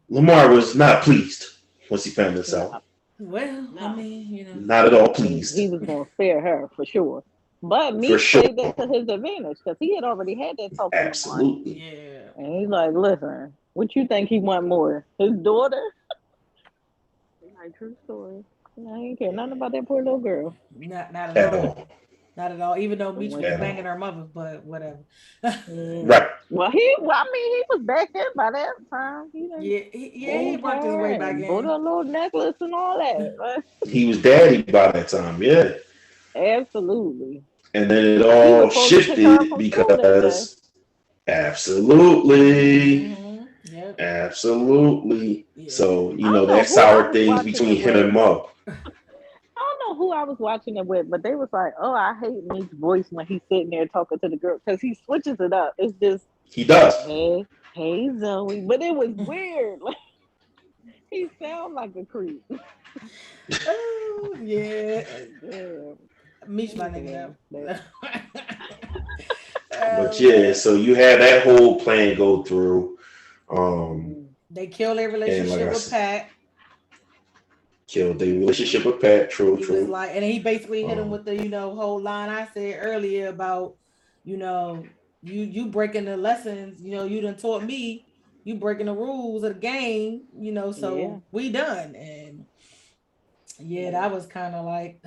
Lamar was not pleased once he found this out. Well, I mean, not at all pleased. He was going to spare her for sure. But me played that to his advantage because he had already had that talk. Absolutely. Yeah. And he's like, listen, what you think he want more? His daughter? Like, true story. I ain't care nothing about that poor little girl. Not at all. Not at all. Even though Meech was banging her mother, but whatever. Right. Well, he was back in by that time. He worked his way back in. Bought a little necklace and all that. He was daddy by that time, yeah. Absolutely. And then it all shifted because absolutely. Yep. Absolutely. Yeah. So, that sour things between him and Mo. I don't know who I was watching it with, but they was like, oh, I hate Meek's voice when he's sitting there talking to the girl because he switches it up. It's just he does. Hey Zoe. But it was weird. Like he sounds like a creep. Oh, yeah. Meech my nigga now. But yeah, so you had that whole plan go through. They killed their relationship with Pat. Killed their relationship with Pat. True. Was like, and he basically hit him with the whole line I said earlier about you breaking the lessons. You done taught me. You breaking the rules of the game. So we done. And that was kind of like.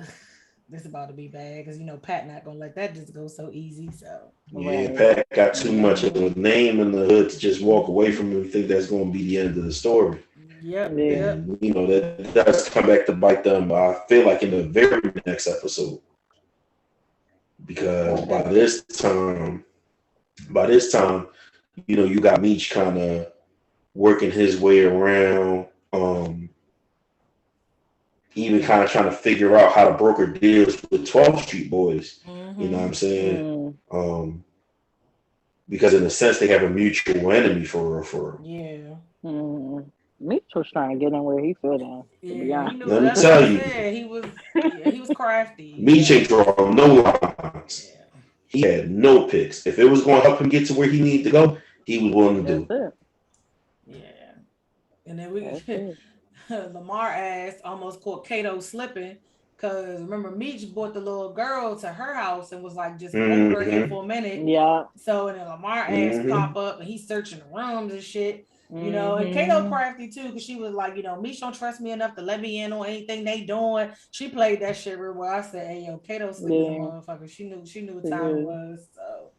This about to be bad because Pat not gonna let that just go so easy. So Pat got too much of a name in the hood to just walk away from him and think that's gonna be the end of the story. Yep. And, that does come back to bite them. I feel like in the very next episode, because by this time, you got Meech kind of working his way around. Even kind of trying to figure out how to broker deals with 12th Street boys. You know what I'm saying? Because in a sense, they have a mutual enemy for real. Yeah. Meech was trying to get in where he fit in. Yeah, let me tell you. He was crafty. Meech ain't drawing no lines. Yeah. He had no picks. If it was going to help him get to where he needed to go, he was willing to do it. Yeah. And then Lamar ass almost caught Kato slipping because remember Meech brought the little girl to her house and was like just over here for a minute. Yeah. So and then Lamar ass pop up and he's searching the rooms and shit. And Kato crafty too because she was like, Meech don't trust me enough to let me in on anything they doing. She played that shit real well. I said, hey Kato slick as a motherfucker. She knew what time it was. So.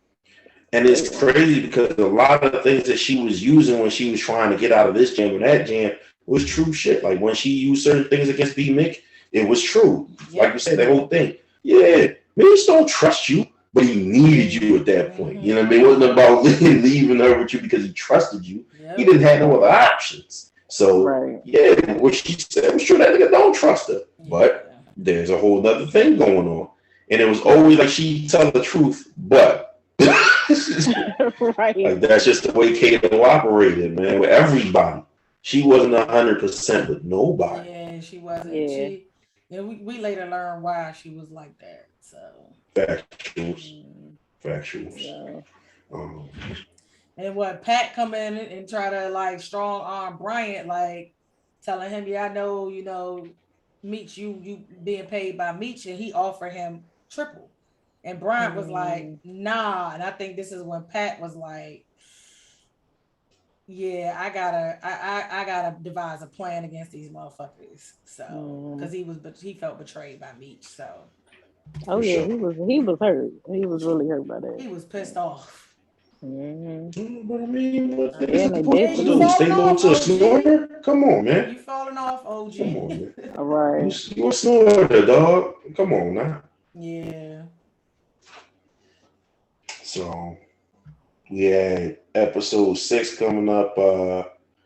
And it's crazy because a lot of the things that she was using when she was trying to get out of this jam and that jam was true shit. Like when she used certain things against B Mick, it was true. Yep. Like you said, that whole thing. Yeah, Meech don't trust you, but he needed you at that point. You know what I mean? It wasn't about leaving her with you because he trusted you. Yep. He didn't have no other options. So what she said was true. That nigga don't trust her. But there's a whole other thing going on. And it was always like she tell the truth, but like that's just the way Kato operated, man, with everybody. She wasn't 100% with nobody. Yeah, she wasn't. Yeah. We later learned why she was like that. So factuals. Yeah. And what Pat come in and try to like strong arm Bryant, like telling him, I know, Meech, you being paid by Meech, and he offered him triple. And Bryant was like, nah. And I think this is when Pat was like, yeah, I gotta devise a plan against these motherfuckers. So, because he felt betrayed by Meech. So, he was hurt. He was really hurt by that. He was pissed off. But I mean, what they supposed to do? Stay going to a snorter? Come on, man. You falling off, OG? Come on, man. All right. You a snorter, dog? Come on now. Yeah. So. We had episode 6 coming up.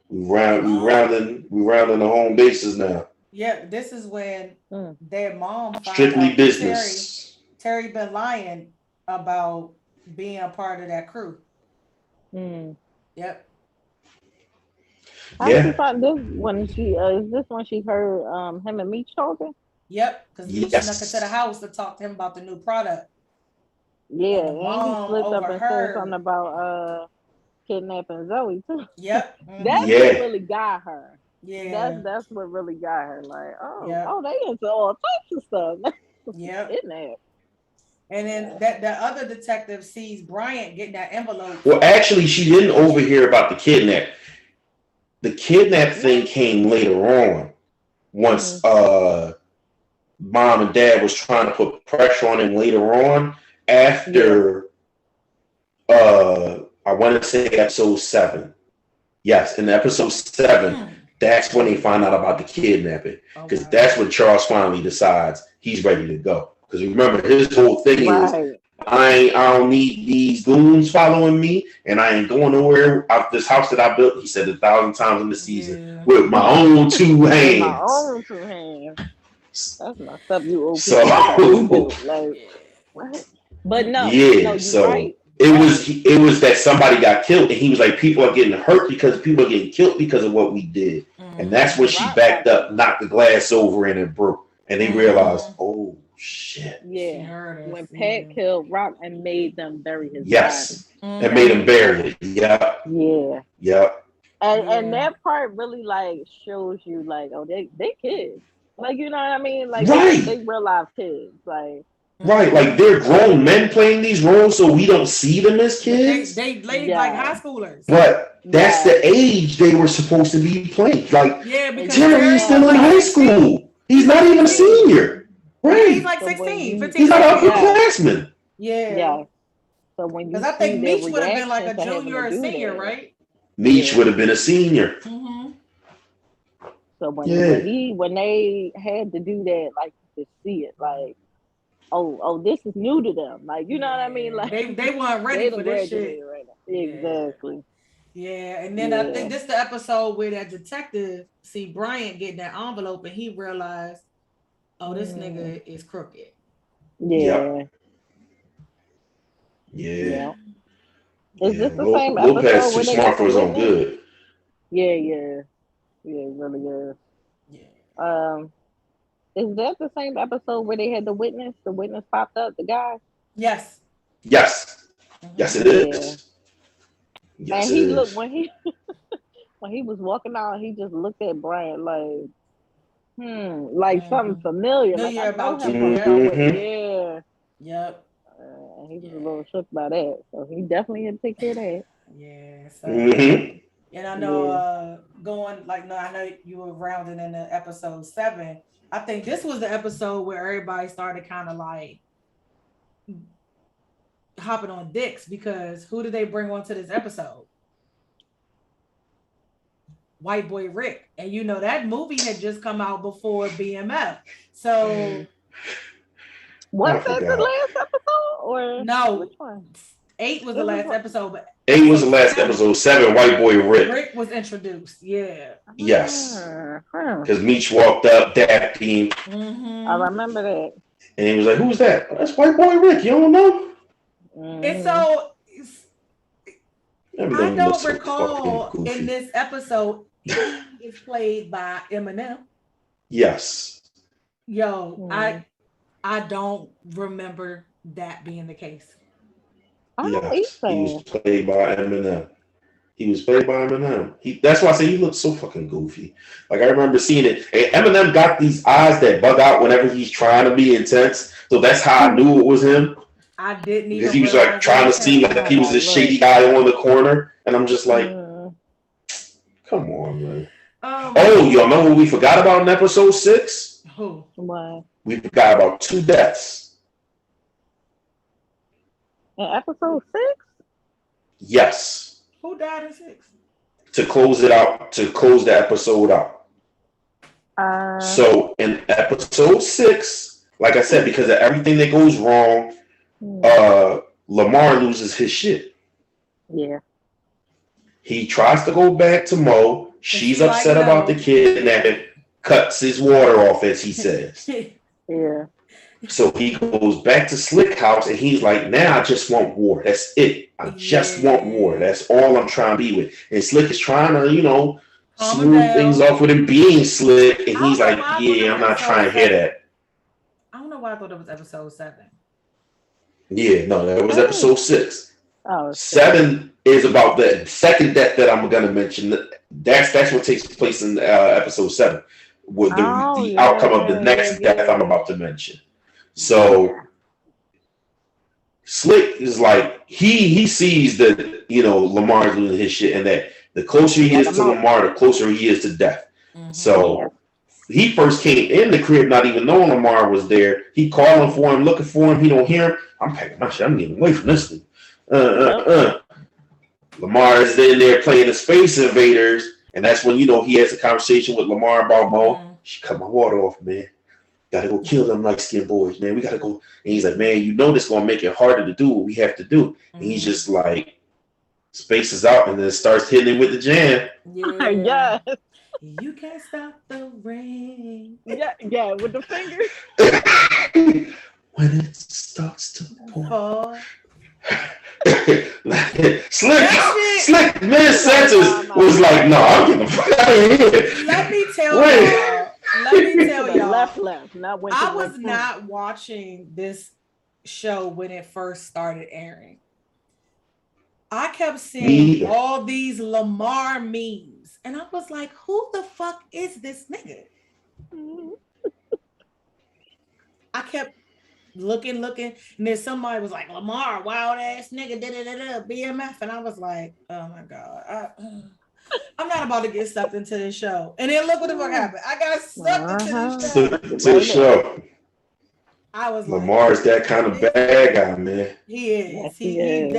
We rounding the home bases now. Yeah, this is when their mom strictly business. Terry been lying about being a part of that crew. Yep. How she found this when she is this when she heard him and Meech talking? Yep, because Meech snuck into the house to talk to him about the new product. Yeah, and he slipped up and said something about kidnapping Zoe too. Yep. That's what really got her. Yeah. That's what really got her. Like, oh, they into all types of stuff. Yep. Kidnap. And then that other detective sees Bryant getting that envelope. Well, actually, she didn't overhear about the kidnap. The kidnap thing came later on. Once mom and dad was trying to put pressure on him later on. After I want to say episode 7. Yes, in episode 7, that's when they find out about the kidnapping. Because that's when Charles finally decides he's ready to go. Because remember, his whole thing is, I don't need these goons following me, and I ain't going nowhere out this house that I built. He said 1,000 times in the season with my own 2 hands. My own 2 hands. That's not stuff you old so, like what? But no, right. It was that somebody got killed, and he was like, people are getting hurt because people are getting killed because of what we did, and that's when she backed up, knocked the glass over, and it broke, and they realized, oh. Shit. Yeah. When Pat killed Rock and made them bury his body. And made him bury it. Yeah. Yeah. Yep. And that part really like shows you like, oh, they kids. Like, you know what I mean? Like they real life kids. Like like they're grown men playing these roles, so we don't see them as kids. They like high schoolers. But that's the age they were supposed to be playing. Like because Terry's still in high school. He's not even a senior. Right. He's like 16, 15. He's not an upperclassman. Yeah. So when you, because I think Meech would have been like a junior or senior, right? Meech would have been a senior. Mm-hmm. So when they had to do that, like to see it, like, oh, this is new to them. Like, you know what I mean? Like they weren't ready for this shit. Right now. Exactly. Yeah, and then I think this is the episode where that detective see Bryant getting that envelope, and he realized, oh, this nigga is crooked. Yeah. Is this the same episode? Lopez too smart for his own good. Yeah, it really is. Yeah. Is that the same episode where they had the witness? The witness popped up, the guy? Yes. Yes, it is. And he looked when he was walking out, he just looked at Brian like, like something familiar. Like I know him from Yep. He was a little shook by that, so he definitely had to take care of that. Yeah. So, and I know I know you were rounding in the episode 7. I think this was the episode where everybody started kind of like hopping on dicks, because who did they bring onto this episode? White Boy Rick. And you know that movie had just come out before BMF. So was that the last episode or no? Which one? 8 was the last episode, but 8 was the last episode. 7, White Boy Rick. Rick was introduced. Yeah. Yes. Because Meech walked up, dapped him. I remember that. And he was like, "Who's that?" Oh, that's White Boy Rick. You don't know? And so I don't recall in this episode he is played by Eminem. Yes. Yo, I don't remember that being the case. Yes, he was played by Eminem. That's why I say he looks so fucking goofy. Like I remember seeing it. And Eminem got these eyes that bug out whenever he's trying to be intense. So that's how I knew it was him. I didn't even. Because he was like trying to seem like he was this shady guy on the corner, and I'm just like, come on, man. Y'all know what we forgot about in episode 6? Who? What? We forgot about 2 deaths. In episode 6? Yes. Who died in 6? To close it out, to close the episode out. So in episode 6, like I said, because of everything that goes wrong, Lamar loses his shit. Yeah. He tries to go back to Mo. She's upset about the kidnapping. Cuts his water off, as he says. Yeah. So he goes back to Slick house and he's like, now I just want war. That's it. I just want war. That's all I'm trying to be with. And Slick is trying to, smooth things off with him being Slick. And he's like, yeah, I'm not trying to hear that. I don't know why I thought it was episode 7. Yeah, no, that was episode 6. 7 is about the second death that I'm going to mention. That's what takes place in episode 7. With the outcome of the next death I'm about to mention. So Slick is like he sees that Lamar's losing his shit, and that the closer he is to Lamar, the closer he is to death. Mm-hmm. So he first came in the crib not even knowing Lamar was there. He calling for him, looking for him. He don't hear him. I'm packing my shit. I'm getting away from this thing. Lamar is in there playing the Space Invaders. And that's when, he has a conversation with Lamar about, she cut my water off, man. Gotta go kill them light-skinned boys, man. We gotta go. And he's like, man, this gonna make it harder to do what we have to do. Mm-hmm. And he's just like, spaces out and then starts hitting it with the jam. Yeah. You can't stop the rain. Yeah, with the fingers. When it starts to pour. Slick mid-sentence was like, no, I'm getting the fuck out of here. Let me tell y'all. Left, not went to I was not watching this show when it first started airing. I kept seeing all these Lamar memes, and I was like, who the fuck is this nigga? I kept looking, and then somebody was like, Lamar, wild ass nigga, BMF, and I was like, oh my god, I'm not about to get sucked into this show. And then look what the fuck happened. I got sucked into the show. I was Lamar's that kind of bad guy, man. He is. Yes, he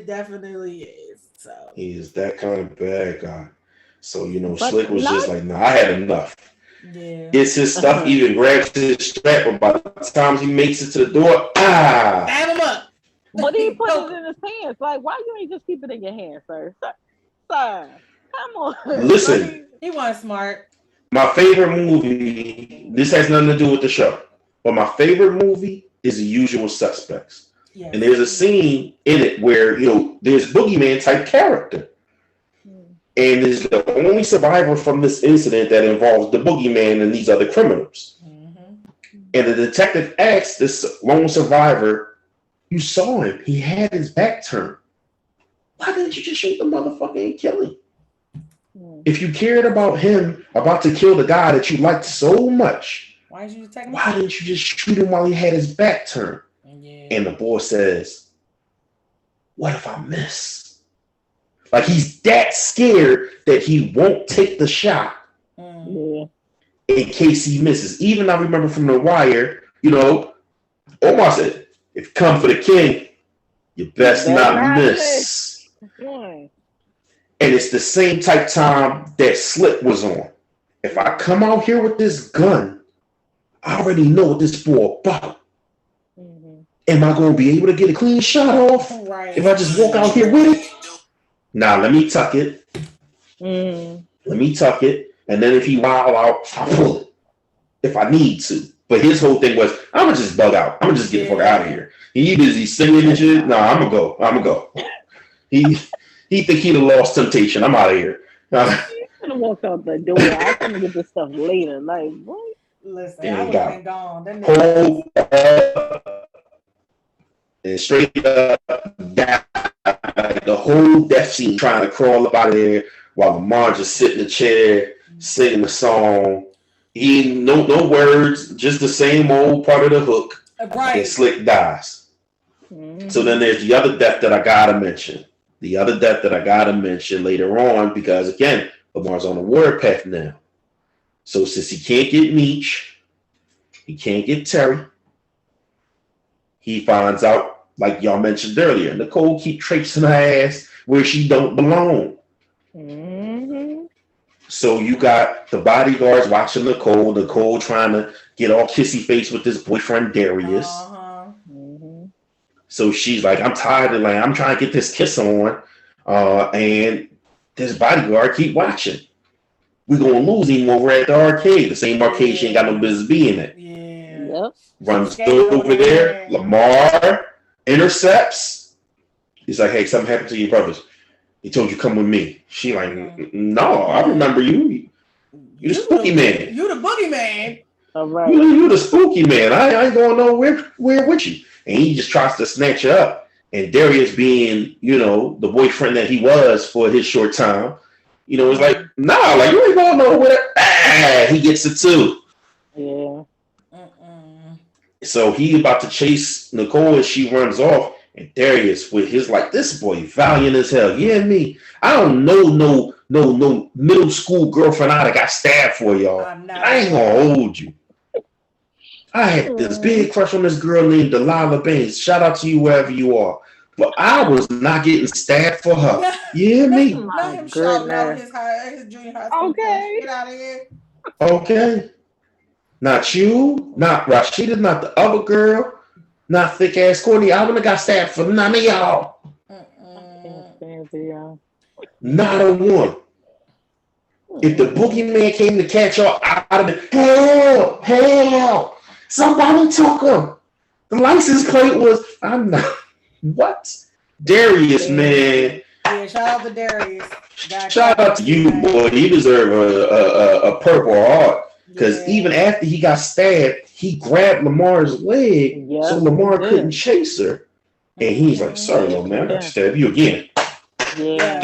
definitely is. So he is that kind of bad guy. So Slick was just like, nah, I had enough. Yeah. Gets his stuff, even grabs his strap, but by the time he makes it to the door, stab him up. But he put it in his hands. Like, why you ain't just keep it in your hands, sir? Sir, come on. Listen, he was smart. My favorite movie. This has nothing to do with the show, but my favorite movie is The Usual Suspects. Yes. And there's a scene in it where there's boogeyman type character. And is the only survivor from this incident that involves the boogeyman and these other criminals. Mm-hmm. And the detective asks this lone survivor, you saw him. He had his back turned. Why didn't you just shoot the motherfucker and kill him? Mm-hmm. If you cared about him, about to kill the guy that you liked so much, why didn't you just shoot him while he had his back turned? Yeah. And the boy says, what if I miss? Like, he's that scared that he won't take the shot in case he misses. Even I remember from The Wire, Omar said, if you come for the king, you best not miss. And it's the same type time that Slick was on. If I come out here with this gun, I already know what this boy about. Mm-hmm. Am I going to be able to get a clean shot off if I just walk out here with it? Now, let me tuck it. Let me tuck it. And then if he wild out, I'll pull it if I need to. But his whole thing was, I'm going to just bug out. I'm going to just get the fuck out of here. He busy singing and shit. No, I'm going to go. He think he'd have lost temptation. I'm out of here. He's going to walk out the door. I'm going to get this stuff later. Like, what? Listen, I would have been gone. And straight up, the whole death scene trying to crawl up out of there while Lamar just sit in the chair singing the song. He no words, just the same old part of the hook. Right. And Slick dies. Mm-hmm. So then there's the other death that I gotta mention. The other death that I gotta mention later on, because again, Lamar's on a warpath now. So since he can't get Meech, he can't get Terry, he finds out, like y'all mentioned earlier, Nicole keep traipsing her ass where she don't belong. Mm-hmm. So you got the bodyguards watching Nicole trying to get all kissy face with this boyfriend Darius. Uh-huh. Mm-hmm. So she's like, I'm tired of I'm trying to get this kiss on, and this bodyguard keep watching. We're gonna lose him over at the arcade. The same arcade she ain't got no business being at. Yeah. Yep. Runs over there. Lamar intercepts. He's like, hey, something happened to your brothers. He told you come with me. She like, no, I remember you. You the spooky man. You the boogeyman. All right. You the spooky man. I ain't going nowhere with you. And he just tries to snatch her up. And Darius, being, the boyfriend that he was for his short time, was like, nah, like, you ain't going nowhere. He gets it too. Yeah. So he about to chase Nicole and she runs off. And Darius, with his like, this boy valiant as hell. Yeah, me. I don't know no middle school girlfriend I'd have got stabbed for, y'all. I ain't gonna hold you. I had this big crush on this girl named Delilah Baines. Shout out to you wherever you are. But I was not getting stabbed for her. Yeah, me. Not him shouting out his junior high school. Okay. Get out of here. Okay. Not you, not Rashida, not the other girl, not thick ass Courtney. I wouldn't have got stabbed for none of y'all. Not a one. If the boogeyman came to catch y'all, I'd have been, help. Somebody took him. The license plate was, I'm not, what? Darius, man. Yeah, shout out to Darius. Shout out to you, boy. You deserve a Purple Heart. Because even after he got stabbed, he grabbed Lamar's leg so Lamar couldn't chase her. And he's like, sorry, little man, I got to stab you again. Yeah.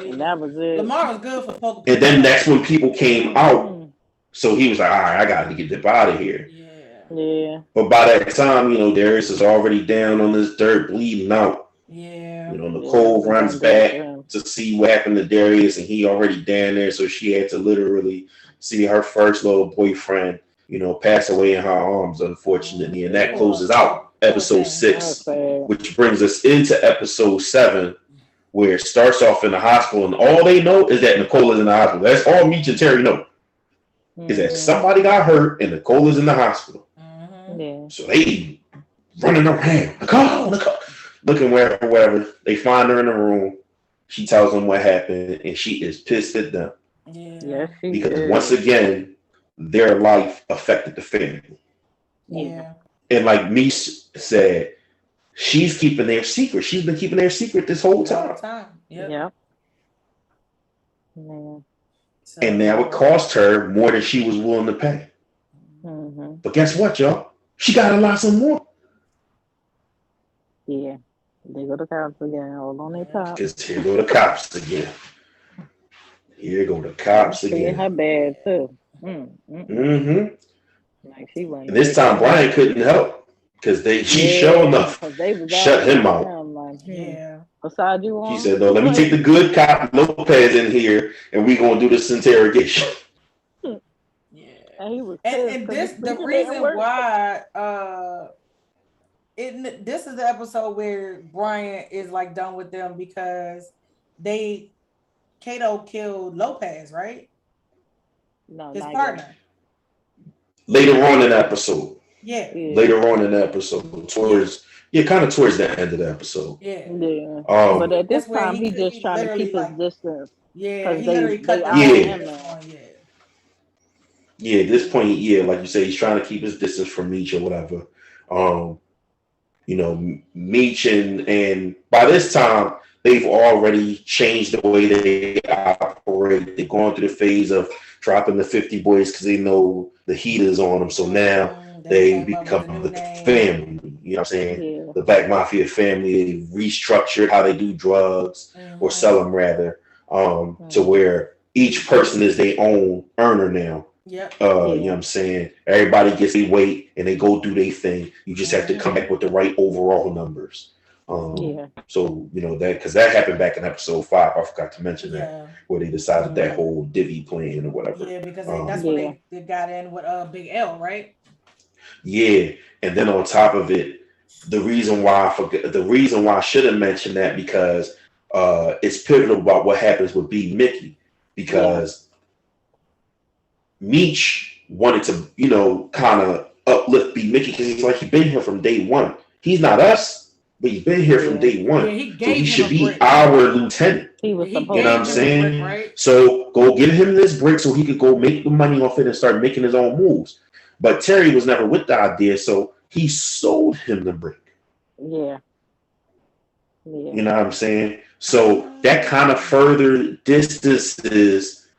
And that was it. Lamar was good for poker. And then that's when people came out. So he was like, all right, I got to get them out of here. Yeah. But by that time, Darius is already down on this dirt, bleeding out. Yeah. Nicole runs back to see what happened to Darius, and he already down there. So she had to literally see her first little boyfriend, pass away in her arms, unfortunately. And that closes out episode 6, which brings us into episode 7, where it starts off in the hospital, and all they know is that Nicole is in the hospital. That's all Meech and Terry know. Is that somebody got hurt and Nicole is in the hospital. Yeah. So they running around, Nicole, looking wherever. They find her in the room. She tells them what happened, and she is pissed at them. Yeah, because once again, their life affected the family. Yeah. And like Meech said, she's keeping their secret. She's been keeping their secret this whole time. Yeah. And now it cost her more than she was willing to pay. But guess what, y'all? She got a lot some more. Yeah. They go to cops again. Hold on their top. Because here go the cops again. Here go the cops again. Her bad too. Like she went. And this time Brian couldn't help because she sure enough shut him out. Besides you on. She said, "No, let me take the good cop Lopez in here, and we gonna do this interrogation." And this the reason why this is the episode where Brian is like done with them because Kato killed Lopez, right? No, his partner. Later on in the episode. Yeah. Later on in the episode, towards the end of the episode. Yeah. But at this time, he just trying to keep his distance. Yeah. He literally cut at this point, like you say, he's trying to keep his distance from Meech or whatever. Meech and by this time they've already changed the way they operate. They're going through the phase of dropping the 50 boys because they know the heat is on them. So now they become the family. You know what I'm saying? Yeah. The Black Mafia family. They restructured how they do drugs or sell them rather, to where each person is their own earner now. You know what I'm saying? Everybody gets their weight and they go do their thing. You just have to come back with the right overall numbers. So, that because that happened back in episode 5. I forgot to mention that, where they decided that whole divvy plan or whatever. Yeah, because that's when they got in with Big L, right? Yeah. And then on top of it, the reason why I should have mentioned that because it's pivotal about what happens with B Mickey, because Meech wanted to, kind of uplift B Mickey because he's like, he's been here from day one. He's not us, but he's been here from day one. So he should be our lieutenant. He was supposed you know what I'm saying? Brick, right? So go give him this brick so he could go make the money off it and start making his own moves. But Terry was never with the idea, so he sold him the brick. Yeah. You know what I'm saying? So that kind of further distances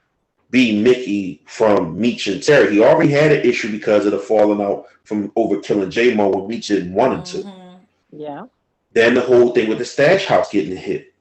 B. Mickey from Meech and Terry. He already had an issue because of the falling out from over killing J-Mo when Meech didn't want him to. Yeah. Then the whole thing with the stash house getting hit.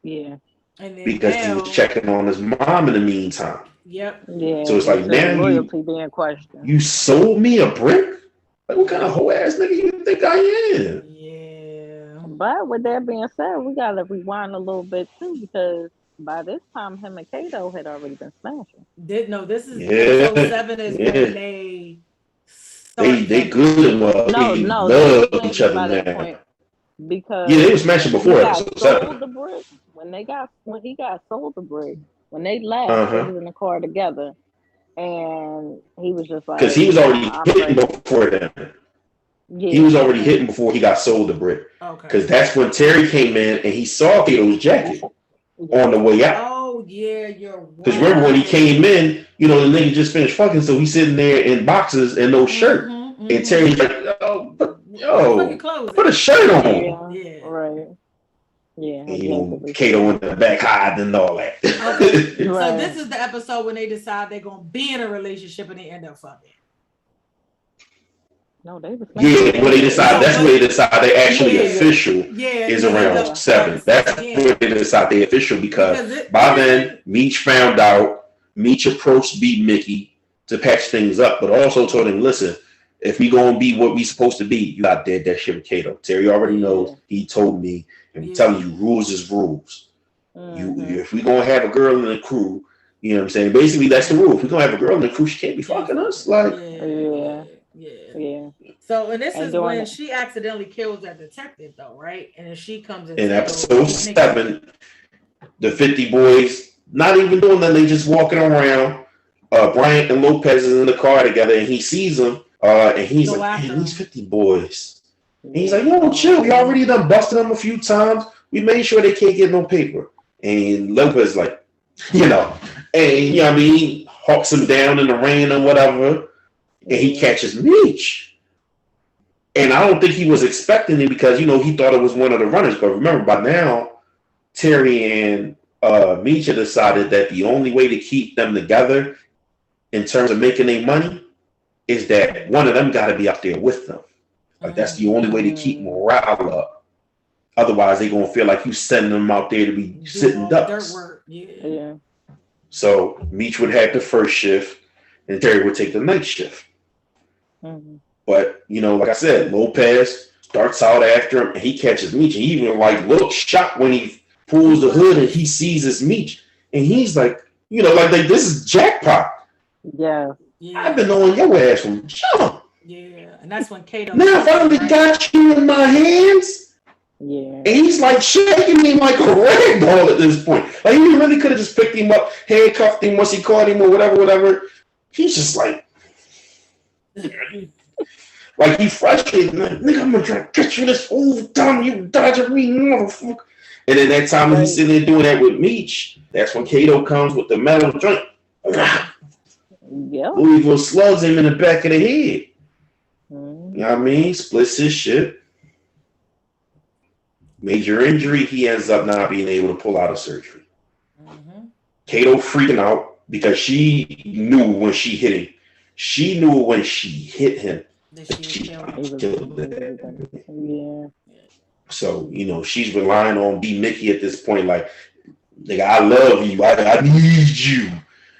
Yeah. And then because he was checking on his mom in the meantime. Yep. Yeah. So it's like now loyalty being questioned. You sold me a brick? Like what kind of whole ass nigga you think I am? Yeah. But with that being said, we gotta rewind a little bit too, because by this time him and Kato had already been smashing. This is episode 7 is when they good and well. No, they love each other now. Because they were smashing before episode 7. The brick when he got sold the brick, when they left, they was in the car together, and he was just like, because he was already hitting before then. Yeah, he was already hitting before he got sold the brick. Okay. Because that's when Terry came in and he saw Kato's jacket on the way out. Oh yeah, you're right. Because remember when he came in, the nigga just finished fucking, so he's sitting there in boxes and no shirt, and Terry's like, put a shirt on. Yeah. Right. Yeah. And Kato in the back hiding and all that. Okay. So this is the episode when they decide they're gonna be in a relationship and they end up fucking. No, they was when they decide. That's where they decide they actually official is around 7. That's where they decide they official because by then Meech found out. Meech approached B. Mickey to patch things up, but also told him, "Listen, if we gonna be what we supposed to be, you got dead that shit with Kato. Terry already knows. He told me, and I'm telling you, rules is rules. If we gonna have a girl in the crew, you know what I'm saying. Basically, that's the rule. If we gonna have a girl in the crew, she can't be fucking us. Like, yeah. So, and this is when she accidentally kills that detective, though, right? And then she comes in episode 7, the 50 boys not even doing that. They just walking around. Bryant and Lopez is in the car together, and he sees them. And he's like, man, these 50 boys. And he's like, yo, chill. We already done busted them a few times. We made sure they can't get no paper. And Lopez like, and you know what I mean, hawks him down in the rain or whatever. And he catches Meech. And I don't think he was expecting it because, he thought it was one of the runners. But remember, by now, Terry and Meech had decided that the only way to keep them together in terms of making their money is that one of them got to be out there with them. Like, that's the only way to keep morale up. Otherwise, they're going to feel like you sending them out there to be sitting ducks. Yeah. So, Meech would have the first shift, and Terry would take the night shift. Mm-hmm. But, like I said, Lopez starts out after him, and he catches Meech. And he even, looks shocked when he pulls the hood and he sees his Meech. And he's like, this is jackpot. Yeah. I've been on your ass from jump. Yeah, and that's when Kato. Now I finally got you in my hands. Yeah. And he's shaking me like a rag doll at this point. Like, he really could have just picked him up, handcuffed him once he caught him or whatever. He's just like he frustrated. Like, nigga, I'm gonna try to catch you this whole time. You dodging me, motherfucker. And then that time when he's sitting there doing that with Meech, that's when Kato comes with the metal joint. Yeah. Louisville slugs him in the back of the head. You know what I mean? Splits his shit. Major injury. He ends up not being able to pull out of surgery. Kato freaking out because she knew when she hit him. She knew when she hit him that she killed him. Yeah. So, she's relying on B. Mickey at this point. Like, nigga, I love you. I need you.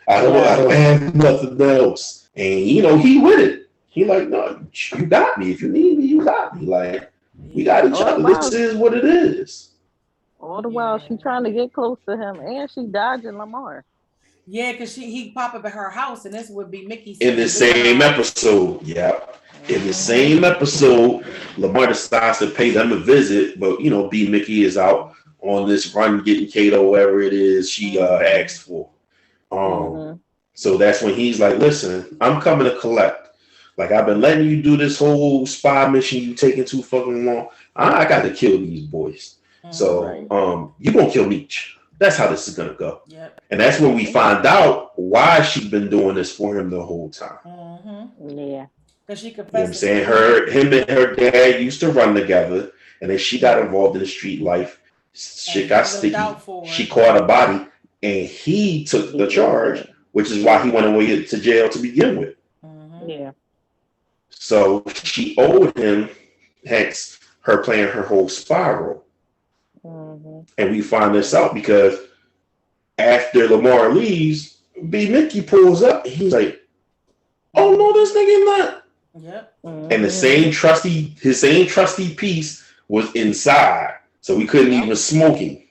I don't have nothing else. And, he with it. He like, no, you got me. If you need me, you got me. Like, we got each other. This is what it is. All the while, she trying to get close to him, and she dodging Lamar. Yeah, because he pop up at her house, and this would be Mickey. In the same episode, yeah. In the same episode, Lamar decides to pay them a visit, but, B. Mickey is out on this run getting Kato, whatever it is she asked for. So that's when he's like, listen, I'm coming to collect. Like, I've been letting you do this whole spy mission. You taking too fucking long. I got to kill these boys. So, you gonna kill Meech. That's how this is gonna go. Yep. And that's when we find out why she's been doing this for him the whole time. Yeah. Because she confessed. You know what I'm saying? Him and her dad used to run together, and then she got involved in the street life. Shit got sticky. She caught a body, and he took the charge, which is why he went away to jail to begin with. Yeah. So she owed him, hence her playing her whole spiral. And we find this out because after Lamar leaves, B. Mickey pulls up, and he's like, "Oh no, this nigga not." Yep. And his same trusty piece was inside, so we couldn't even smoke him.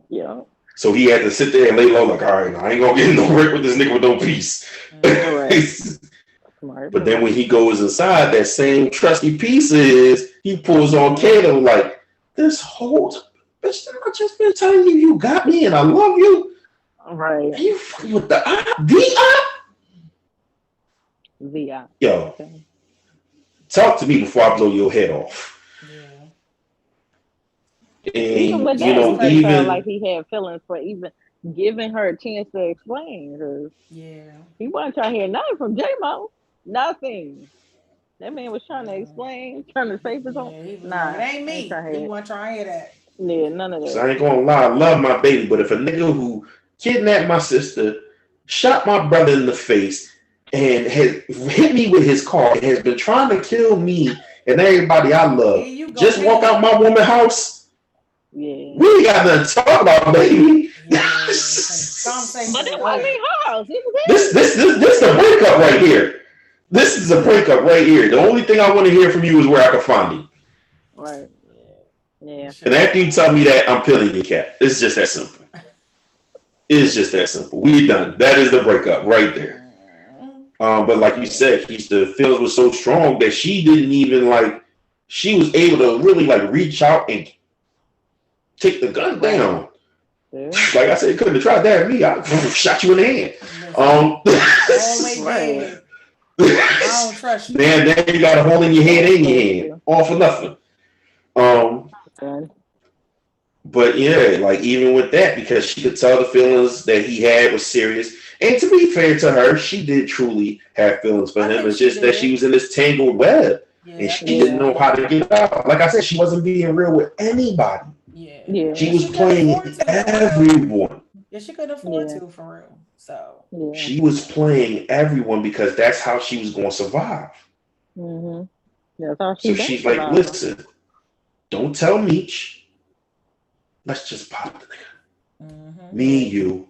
Yeah. So he had to sit there and lay low, like, all right, I ain't gonna get no work with this nigga with no piece. But then when he goes inside, that same trusty piece he pulls on Kato like, this whole bitch, I just been telling you got me and I love you. Right. And you fucking with the VI? Yo, talk to me before I blow your head off. And even with that, even like he had feelings for even giving her a chance to explain. He wasn't trying to hear nothing from J-Mo. Nothing. That man was trying to explain, trying to save his own. Nah, it ain't me. He wasn't trying to hear that. Yeah, none of that. So I ain't gonna lie, I love my baby, but if a nigga who kidnapped my sister, shot my brother in the face, and has hit me with his car, and has been trying to kill me and everybody I love, just walk out my woman's house. Yeah. We ain't got nothing to talk about, baby. But it wasn't her house. This the breakup right here. This is a breakup right here. The only thing I want to hear from you is where I can find you. Right. Yeah. And after you tell me that, I'm peeling your cat. It's just that simple. It's just that simple. We done. That is the breakup right there. But like you said, the feelings was so strong that she didn't even she was able to really reach out and take the gun down. Yeah. Like I said, couldn't have tried that at me. I shot you in the hand. Right. I don't trust you. Then you got a hole in your head and your hand. All for nothing. But yeah, even with that, because she could tell the feelings that he had was serious. And to be fair to her, she did truly have feelings for him. It's just that she was in this tangled web. And she didn't know how to get out. Like I said, she wasn't being real with anybody. Yeah. She was playing everyone. Yeah, she couldn't afford to, for real. So she was playing everyone because that's how she was going to survive. That's how so she's like, listen, don't tell Meech. Let's just pop the nigga. Me and you.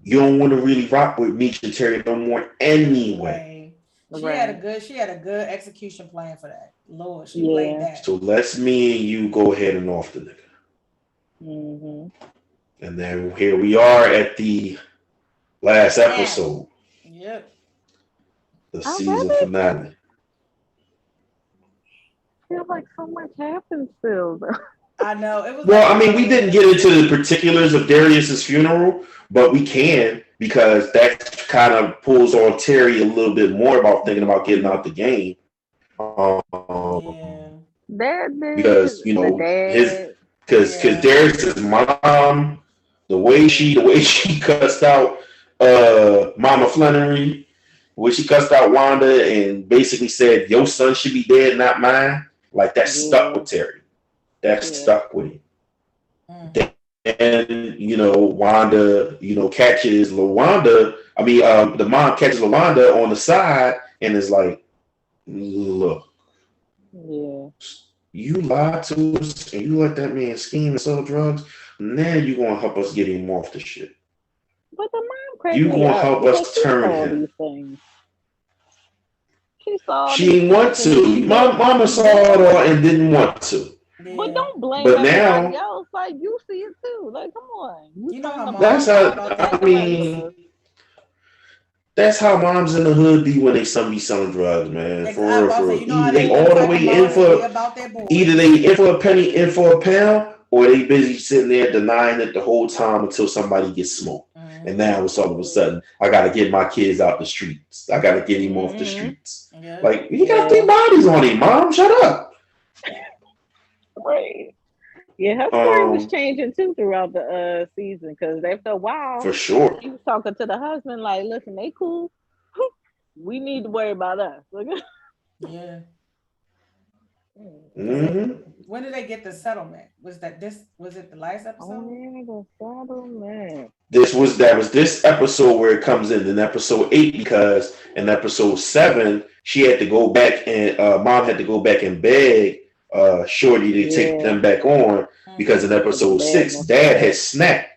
You don't want to really rock with Meech and Terry no more anyway. She had a good execution plan for that. Lord, she laid that. So let's me and you go ahead and off the nigga. And then here we are at the last episode. Yep. The season finale. I feel like so much happened still. I know. It was we didn't get into the particulars of Darius's funeral, but we can because that kind of pulls on Terry a little bit more about thinking about getting out the game. Because Darius's mom, the way she cussed out Mama Flannery, where she cussed out Wanda and basically said your son should be dead, not mine. Like that stuck with Terry. That stuck with him. And Wanda, catches LaWanda. The mom catches LaWanda on the side and is like, look. Yeah. You lied to us and you let that man scheme and sell drugs. Now you're gonna help us get him off the shit. But the mom crazy. You gonna help us turn him. She didn't want to. Mama saw it all and didn't want to. Yeah. But don't blame everybody else. Like you see it too. Like come on. That's how moms in the hood be when they be selling drugs, man. For real. Either they all the way in for a penny, in for a pound, or they busy sitting there denying it the whole time until somebody gets smoked. And now it's all of a sudden, I gotta get my kids out the streets. I gotta get him off the streets. Like, you got 3 bodies on him, Mom. Shut up. Right. Yeah, her story was changing too throughout the season because after a while, for sure, she was talking to the husband like, "Listen, they cool. We need to worry about us." Yeah. Mm-hmm. When did they get the settlement? Was it the last episode? Oh yeah, the settlement. This was this episode where it comes in episode 8, because in episode 7 she had to go back and mom had to go back and beg Shorty to take them back on, because in episode 6 dad had snapped,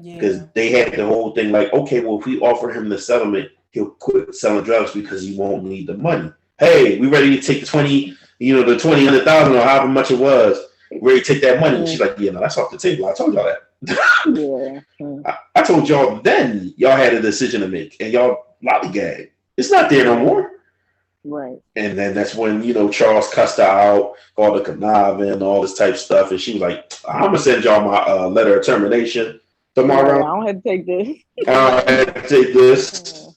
because they had the whole thing like, okay, well, if we offer him the settlement, he'll quit selling drugs because he won't need the money. Hey, we ready to take the 100,000 or however much it was, ready to take that money. And she's like, yeah, no, that's off the table. I told y'all that. I told y'all then y'all had a decision to make and y'all lollygag. It's not there no more. Right. And then that's when, Charles cussed her out, called her conniving and all this type of stuff. And she was like, I'm going to send y'all my letter of termination tomorrow. I don't have to take this. I don't have to take this.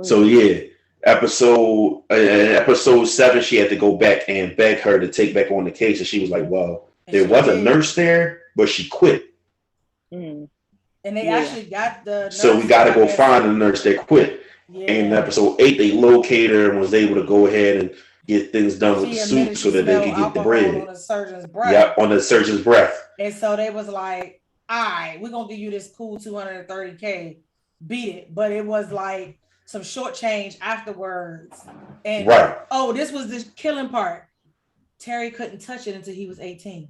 So, yeah. Episode 7, she had to go back and beg her to take back on the case. And she was like, well, there was a nurse there, but she quit. And they actually got the nurse. So we got to go find the nurse that quit. Yeah. And in episode 8, they located her and was able to go ahead and get things done with the suit so that they could get the bread. On the surgeon's breath. Yep, on the surgeon's breath. And so they was like, all right, we're going to give you this cool $230K. Beat it. But it was like some short change afterwards. And this was the killing part. Terry couldn't touch it until he was 18.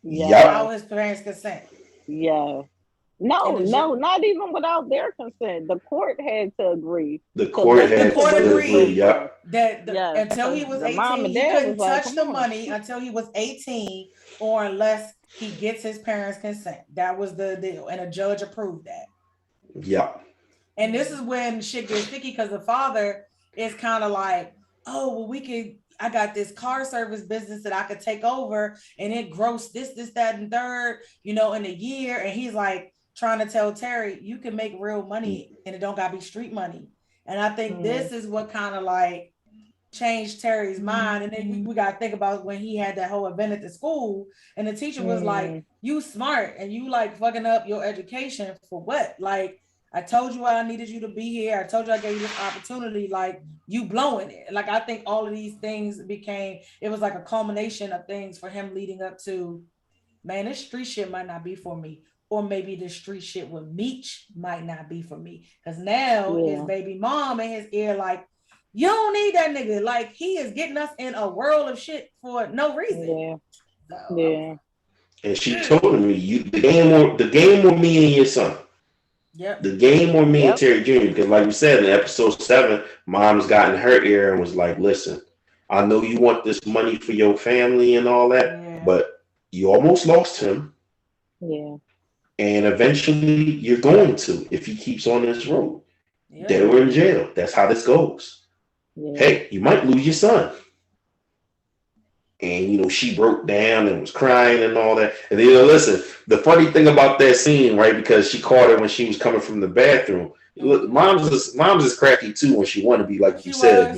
Yeah. Without his parents' consent. Yeah. No, not even without their consent. The court had to agree. The court agreed. Yep. Until he was 18, he couldn't touch the money until he was 18, or unless he gets his parents' consent. That was the deal, and a judge approved that. Yep. And this is when shit gets sticky, because the father is kind of like, oh, well, I got this car service business that I could take over, and it grossed this, that, and third, in a year. And he's like trying to tell Terry, you can make real money and it don't gotta be street money. And I think this is what kind of like changed Terry's mind. And then we gotta think about when he had that whole event at the school, and the teacher was like, you smart and you like fucking up your education for what? Like, I told you I needed you to be here. I told you I gave you this opportunity. Like, you blowing it. Like, I think all of these things it was like a culmination of things for him leading up to, man, this street shit might not be for me. Or maybe the street shit with Meech might not be for me. Because now his baby mom in his ear like, you don't need that nigga. Like, he is getting us in a world of shit for no reason. And she told me, the game with me and your son. Yep. The game with me and Terry Jr. Because like we said in episode 7, mom's got in her ear and was like, listen, I know you want this money for your family and all that, but you almost lost him. Yeah. And eventually you're going to, if he keeps on this road. They were in jail. That's how this goes. Hey, you might lose your son. And, she broke down and was crying and all that. And then, listen, the funny thing about that scene, right, because she caught her when she was coming from the bathroom. Look, mom's is cracky, too, when she wanted to be, like you said.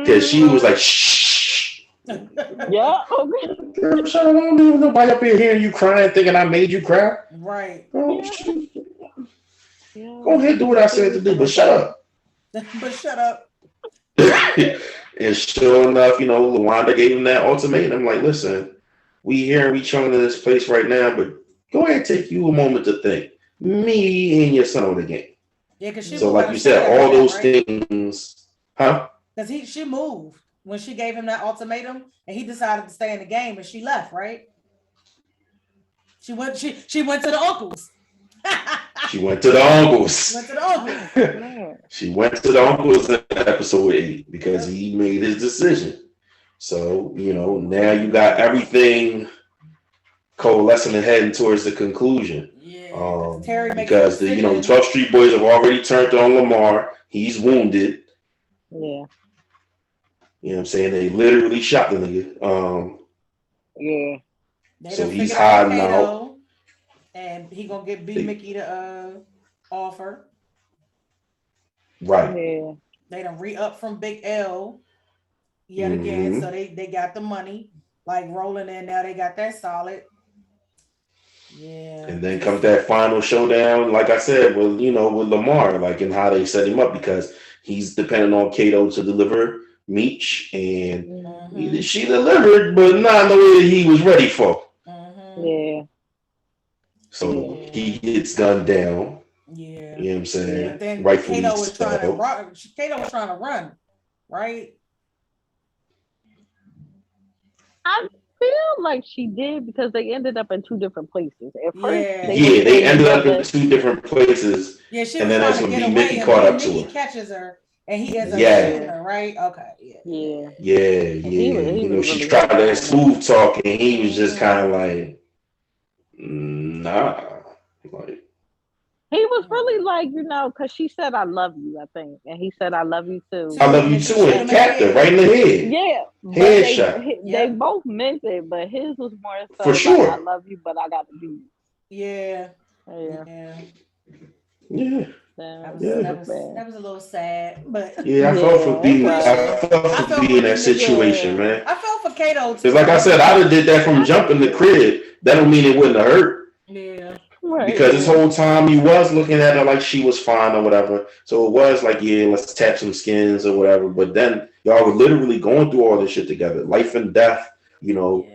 Because she was like, shh. Yeah, okay. Girl, shut up. I don't even nobody up here hearing you crying, thinking I made you cry. Right. Girl, go ahead, do what I said to do, but shut up. But shut up. And sure enough, LaWanda gave him that ultimatum. Like, listen, we here and we chilling in this place right now, but go ahead and take you a moment to think. Me and your son on the game. Yeah, because so like you said, all those things, huh? Because she moved when she gave him that ultimatum, and he decided to stay in the game, and she left, right? She went to the uncles. She went to the uncles. She went to the uncles in episode 8 because he made his decision. So, now you got everything coalescing and heading towards the conclusion. Yeah. Because the 12th Street Boys have already turned on Lamar. He's wounded. Yeah. You know what I'm saying? They literally shot the nigga. So he's hiding out. And he gonna get B Mickey to offer. Right. Yeah. They done re-up from Big L yet again. So they got the money like rolling in now. They got that solid. Yeah. And then comes that final showdown, like I said, with Lamar, like, and how they set him up, because he's depending on Kato to deliver Meech, and she delivered, but not in the way that he was ready for. Yeah. So he gets gunned down. Yeah. You know what I'm saying? Yeah. But then Rightfully Kato was trying so. to run, right? I feel like she did, because they ended up in two different places. At first, they ended up in two different places. Yeah, she and was then trying that's to when get B. away, Mickey and caught then up to Mickey her. catches her, and he ends up shooting her, right? Okay. Yeah. He was she really tried that smooth talk, and he was just kind of like, nah. Like, he was really like, because she said, "I love you," I think, and he said, "I love you too." I love you too, and capped her right in the head. Yeah, they both meant it, but his was more so for sure. Like, I love you, but I gotta do you. Yeah. That was a little sad, but I felt for B. I felt for B in that situation, man. I felt for Kato too. Because, like I said, I'd have did that from jumping the crib. That don't mean it wouldn't have hurt. Yeah. Right. Because this whole time he was looking at her like she was fine or whatever. So it was like, let's tap some skins or whatever. But then y'all were literally going through all this shit together. Life and death,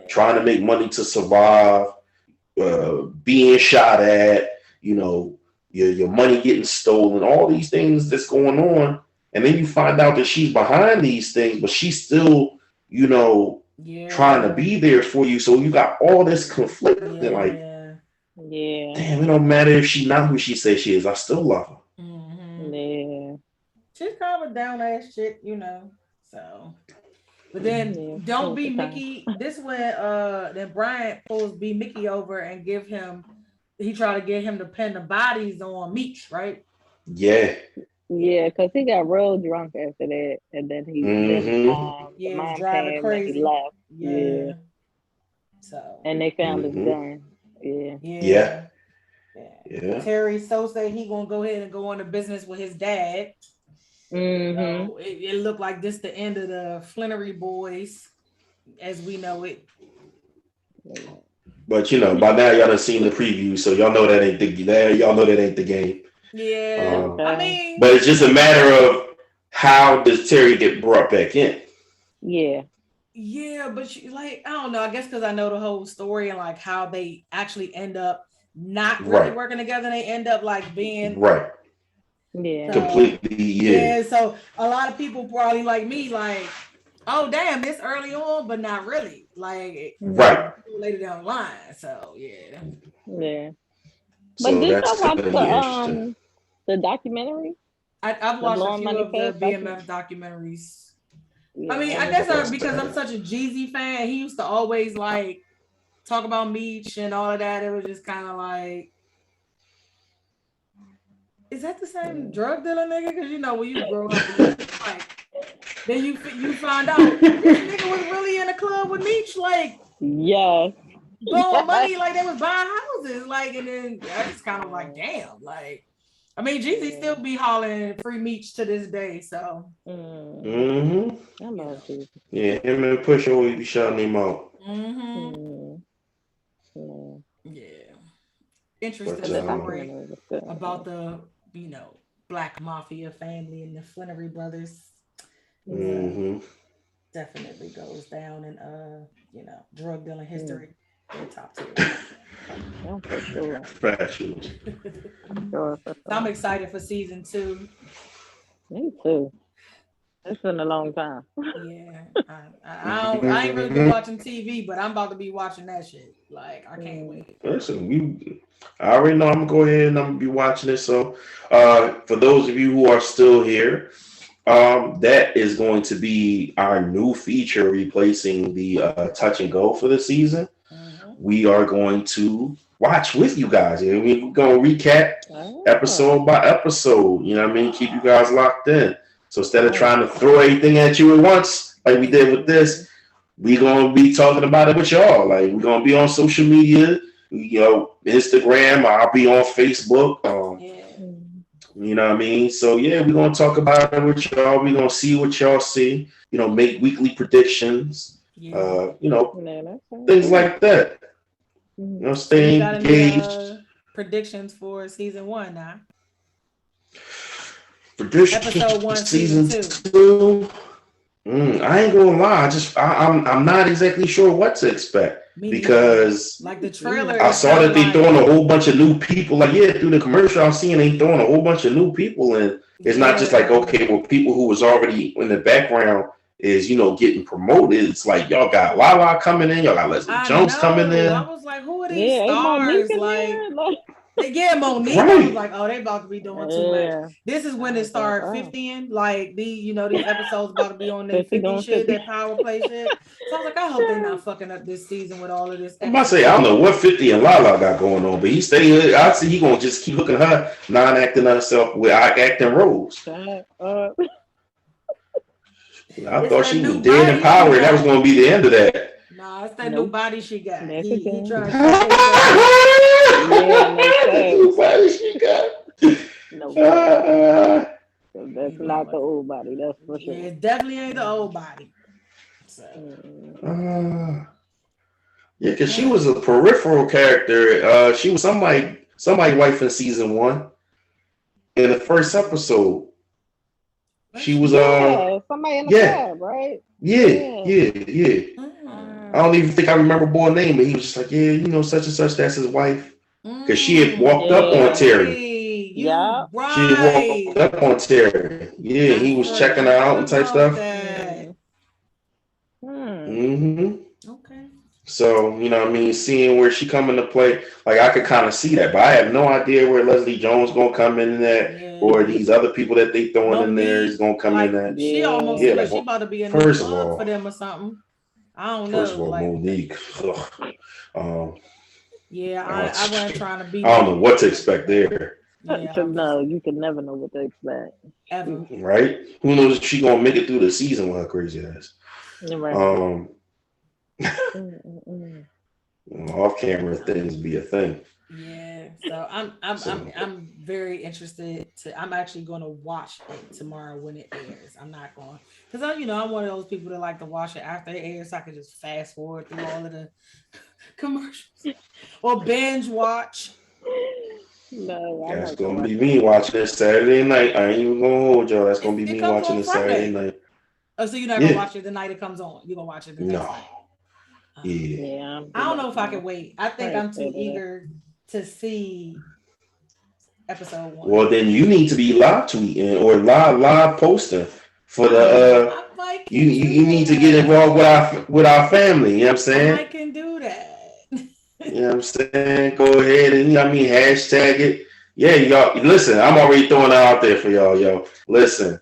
trying to make money to survive, being shot at, your money getting stolen, all these things that's going on. And then you find out that she's behind these things, but she's still, trying to be there for you. So you got all this conflict and like, damn, it don't matter if she's not who she says she is. I still love her. Yeah. She's kind of a down ass chick, So, but then don't be Mickey. This when then Brian pulls B Mickey over and he tried to get him to pin the bodies on Meech, right? Yeah. Yeah, because he got real drunk after that, and then the mom driving came crazy. And he left. Yeah. So. And they found his gun. Yeah. Terry said he gonna go ahead and go on to business with his dad. So it looked like this the end of the Flannery boys, as we know it. But by now y'all done seen the preview, so y'all know that ain't the game. Yeah, I mean, but it's just a matter of how does Terry get brought back in? Yeah, but I don't know. I guess because I know the whole story and like how they actually end up not really working together. They end up like being completely. Yeah. So a lot of people probably like me, like, oh damn, it's early on, but not really. Like later down the line. So yeah. But did you watch the documentary? I've watched a few of the BMF documentaries. I mean, I guess because I'm such a Jeezy fan, he used to always like talk about Meech and all of that. It was just kind of like, is that the same drug dealer nigga? Because when you grow up, like, then you find out this nigga was really in a club with Meech, like, blowing money, like they was buying houses, like, and then I just kind of like, damn, like, I mean, Jeezy still be hollering free Meech to this day, so. I love Jeezy. Yeah, him and Pusha always be shouting him out. Yeah. Interesting story about the, Black Mafia family and the Flannery brothers. Definitely goes down in drug dealing history. Top tier. For sure. I'm excited for season 2. Me too. It's been a long time. Yeah, I ain't really been watching TV, but I'm about to be watching that shit. Like, I can't wait. Listen, I already know I'm gonna go ahead and I'm gonna be watching it. So, for those of you who are still here, that is going to be our new feature replacing the touch and go for the season. We are going to watch with you guys. We're gonna recap episode by episode. You know what I mean? Keep you guys locked in. So instead of trying to throw everything at you at once, like we did with this, we're gonna be talking about it with y'all. Like, we're gonna be on social media, Instagram. I'll be on Facebook. You know what I mean? So yeah, we're gonna talk about it with y'all. We're gonna see what y'all see. Make weekly predictions. Things like that. stay engaged. Predictions for season 1 now. Predictions episode 1, season 2. I ain't gonna lie. I'm not exactly sure what to expect because like the trailer. I saw that they throwing a whole bunch of new people. Like through the commercial, I'm seeing they throwing a whole bunch of new people in. It's not just like people who was already in the background is getting promoted. It's like y'all got Lala coming in, y'all got Leslie Jones coming in. I was like, who are these stars? Monique. Right. I was like, oh, they about to be doing too much. This is when it started 50ing. Like these episodes about to be on their 50 shit, that power play shit. So I was like, I hope they're not fucking up this season with all of this. I'm about to say, I don't know what 50 and Lala got going on, but he stay. I see he gonna just keep hooking her non-acting herself with acting roles. I thought she was dead in power, and that was gonna be the end of that. Nah, it's that new body she got. He trying to new body she got. That's not the old body, that's for sure. Yeah, it definitely ain't the old body. So. Because she was a peripheral character. She was somebody's wife in season 1. In the first episode, she was somebody in the club, right? Yeah. I don't even think I remember boy name, but he was just like, such and such, that's his wife. Because she had walked up on Terry. She had walked up on Terry. Yeah, he was checking her out and type stuff. Okay. So, seeing where she come into play, like I could kind of see that, but I have no idea where Leslie Jones gonna come in that, or these other people that they throwing in there is gonna come in that. She almost like she about to be in the club for them or something. I don't know. First of all, Monique. I wasn't trying to be. I don't know what to expect there. No, you can never know what to expect. Ever. Right? Who knows if she gonna make it through the season with her crazy ass. Right. Off camera things be a thing. Yeah, so I'm very interested I'm actually going to watch it tomorrow when it airs. I'm not going because I'm one of those people that like to watch it after it airs, so I can just fast forward through all of the commercials or binge watch. No, that's gonna be me watching this Saturday night. I ain't even gonna hold y'all. That's gonna be me watching this Saturday night. Oh, so you're not gonna watch it the night it comes on? You're gonna watch it the next night? Yeah. I don't know if I can wait. I think I'm too eager to see episode 1. Well, then you need to be live tweeting or live posting for the you need to get involved with our family. You know what I'm saying? I can do that. You know what I'm saying? Go ahead and hashtag it. Yeah, y'all. Listen, I'm already throwing it out there for y'all, yo. Listen,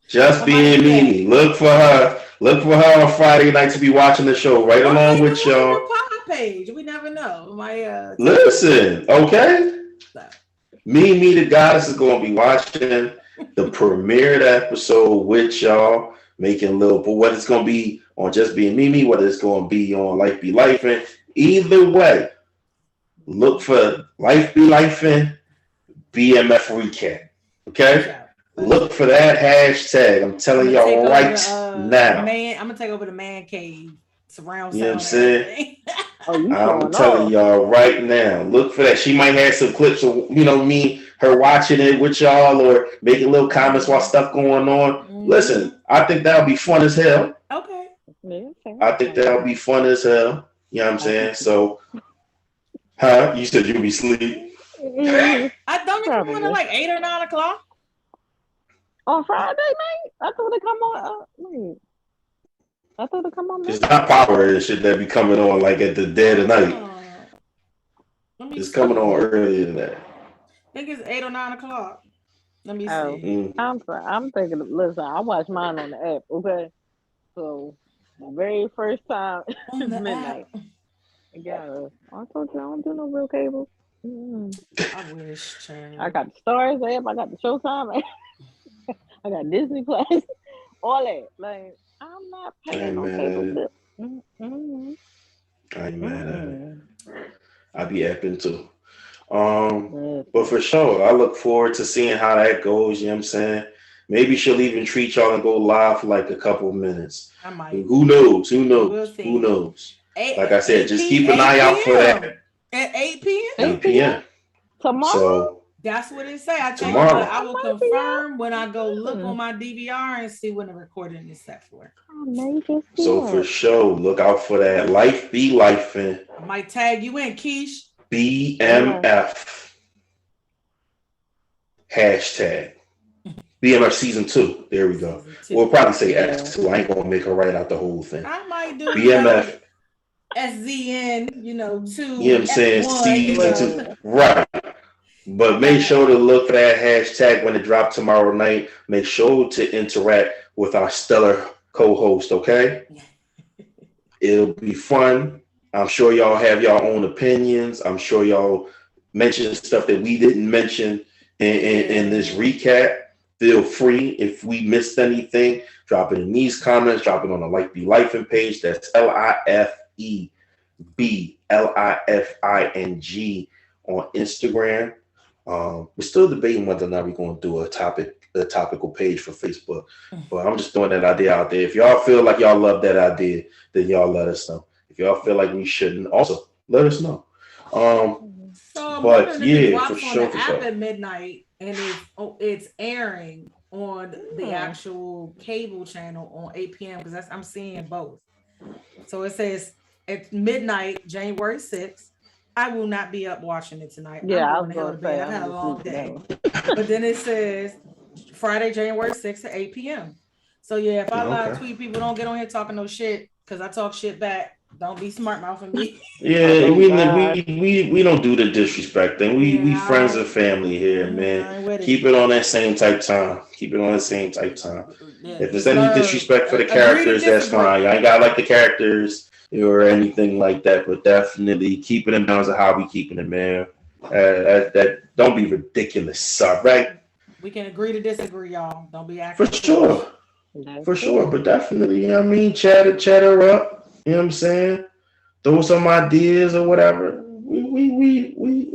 just being Mimi. Look for her on Friday night to be watching the show right along with y'all. Page. We never know. Listen, okay. Mimi the Goddess is gonna be watching the premiered episode with y'all, making little. But what it's gonna be on Just Being Mimi, what it's gonna be on Life Be Lifin'. Either way, look for Life Be Lifin' BMF recap. Okay. Look for that hashtag. I'm telling y'all right now. I'm gonna take over the man cave. Surround sound. You know what I'm saying? I'm telling y'all right now. Look for that. She might have some clips of me, her watching it with y'all, or making little comments while stuff going on. Listen, I think that'll be fun as hell. Okay. I think that'll be fun as hell. You know what I'm saying? So, you said you'd be asleep. I don't come on at like 8 or 9 o'clock. On Friday night? I thought it come on. I thought it come on. It's not power and shit that be coming on like at the dead of night. It's coming on earlier than that. I think it's 8 or 9 o'clock. Let me see. I'm thinking. Listen, I watch mine on the app. Okay, so the very first time it's midnight. Yeah, I told you I don't do no real cable. I wish. I got the Stars app. I got the Showtime app. I got Disney Plus. All that. Like, I'm not paying no cable bill. I ain't mad at it. I be apping too. But for sure, I look forward to seeing how that goes. You know what I'm saying? Maybe she'll even treat y'all and go live for like a couple of minutes. I might. Who knows? We'll see. Who knows? Like I said, just keep an eye out for that. At 8 p.m. 8 p.m. Tomorrow. So that's what it say. I checked, tomorrow. But I will confirm when I go look on my DVR and see when the recording is set for. So for sure, look out for that. Life be life in. I might tag you in, Keish. BMF. Hashtag. BMF season 2. There we go. We'll probably say X2. I ain't gonna make her write out the whole thing. I might do BMF. SZN, 2. You know what I'm saying? Season 2. Right. But make sure to look for that hashtag when it drops tomorrow night. Make sure to interact with our stellar co-host, okay? It'll be fun. I'm sure y'all have your own opinions. I'm sure y'all mentioned stuff that we didn't mention in this recap. Feel free if we missed anything, drop it in these comments, drop it on the Life Be Lifing page. That's LIFEBLIFING on Instagram. We're still debating whether or not we're going to do a topical page for Facebook, but I'm just throwing that idea out there. If y'all feel like y'all love that idea, then y'all let us know. If y'all feel like we shouldn't, also let us know. But yeah, for sure. At midnight, and it's airing on the actual cable channel on 8 p.m. because I'm seeing both. So it says at midnight, January 6th. I will not be up watching it tonight. Yeah, I was going to say I've had a long day. But then it says Friday, January 6th at 8 p.m. So yeah, if I live tweet, people don't get on here talking no shit because I talk shit back. Don't be smart mouthing me. Yeah, we don't do the disrespect thing. We friends and family here, man. Keep it on that same type time. Keep it on the same type time. Yeah, if there's any disrespect for the characters, that's fine. I ain't gotta like the characters or anything like that, but definitely keep it in bounds of how we keeping it, man. That don't be ridiculous, right? We can agree to disagree, y'all. Don't be acting for sure. For sure, but definitely, chat her up. You know what I'm saying? Throw some ideas or whatever. We're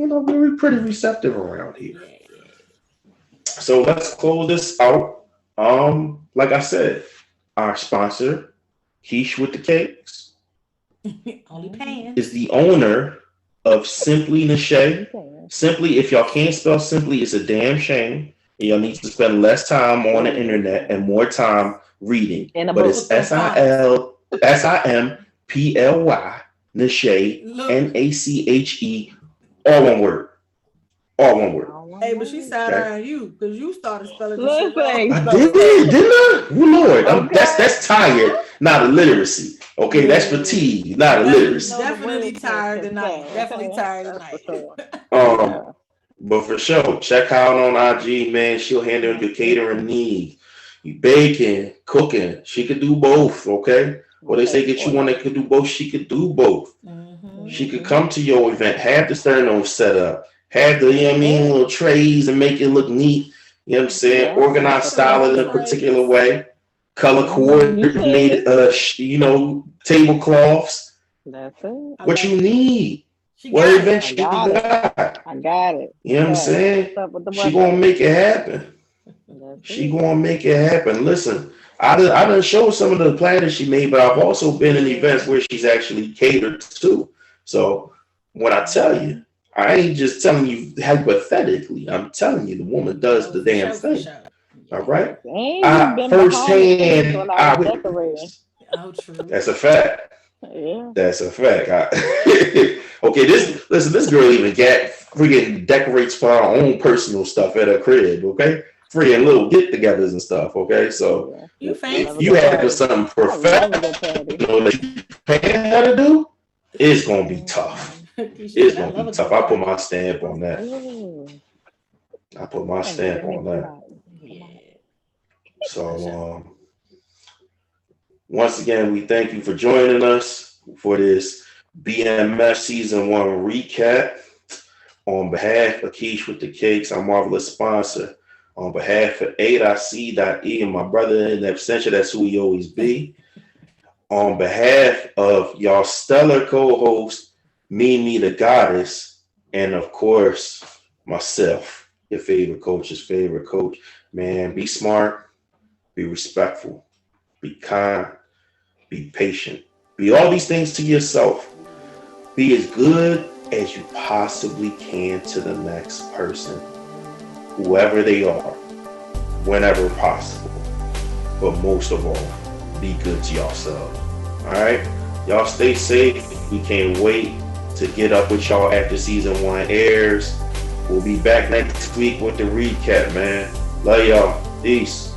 pretty receptive around here. So let's close this out. Like I said, our sponsor, Quiche with the Cakes, only paying, is the owner of Simply Nashay. Simply, if y'all can't spell Simply, it's a damn shame. Y'all need to spend less time on the internet and more time reading. But it's SIMPLY Nashay NACHE, all one word. All one word. Hey, but she sat around you because you started spelling the shit wrong. I didn't I? Oh, Lord, that's tired, not illiteracy. Okay, that's fatigue, not illiteracy. Definitely tired tonight. But for sure, check her out on IG, man. She'll handle your catering needs. You baking, cooking. She could do both, okay? Well, they say get you one that could do both. She could do both. She could come to your event, have the sterno set up, have the, little trays and make it look neat. You know what I'm saying? Organized style in a particular way. Color coordinated, tablecloths. That's it. What you need. What event you got? I got it. You know what I'm saying? She gonna make it happen. She gonna make it happen. Listen, I done showed some of the platters she made, but I've also been in events where she's actually catered to. So when I tell you, I ain't just telling you hypothetically. I'm telling you, the woman does the damn thing. All right? Firsthand, that's a fact. Yeah. That's a fact. Okay, this girl even freaking decorates for her own personal stuff at her crib, okay? Freaking little get-togethers and stuff, okay? So you have something professional that you paying her to do, it's gonna be tough. It's gonna be tough. I put my stamp on that. So once again, we thank you for joining us for this BMF Season 1 recap. On behalf of Quiche with the Cakes, our marvelous sponsor. On behalf of AIC.E and my brother in absentia, that's who he always be. On behalf of y'all stellar co-host, Mimi the Goddess, and of course, myself, your favorite coach's favorite coach. Man, be smart, be respectful, be kind, be patient, Be all these things to yourself. Be as good as you possibly can to the next person, whoever they are, whenever possible. But most of all, be good to yourself. All right? Y'all stay safe. We can't wait to get up with y'all after season 1 airs. We'll be back next week with the recap, man. Love y'all. Peace.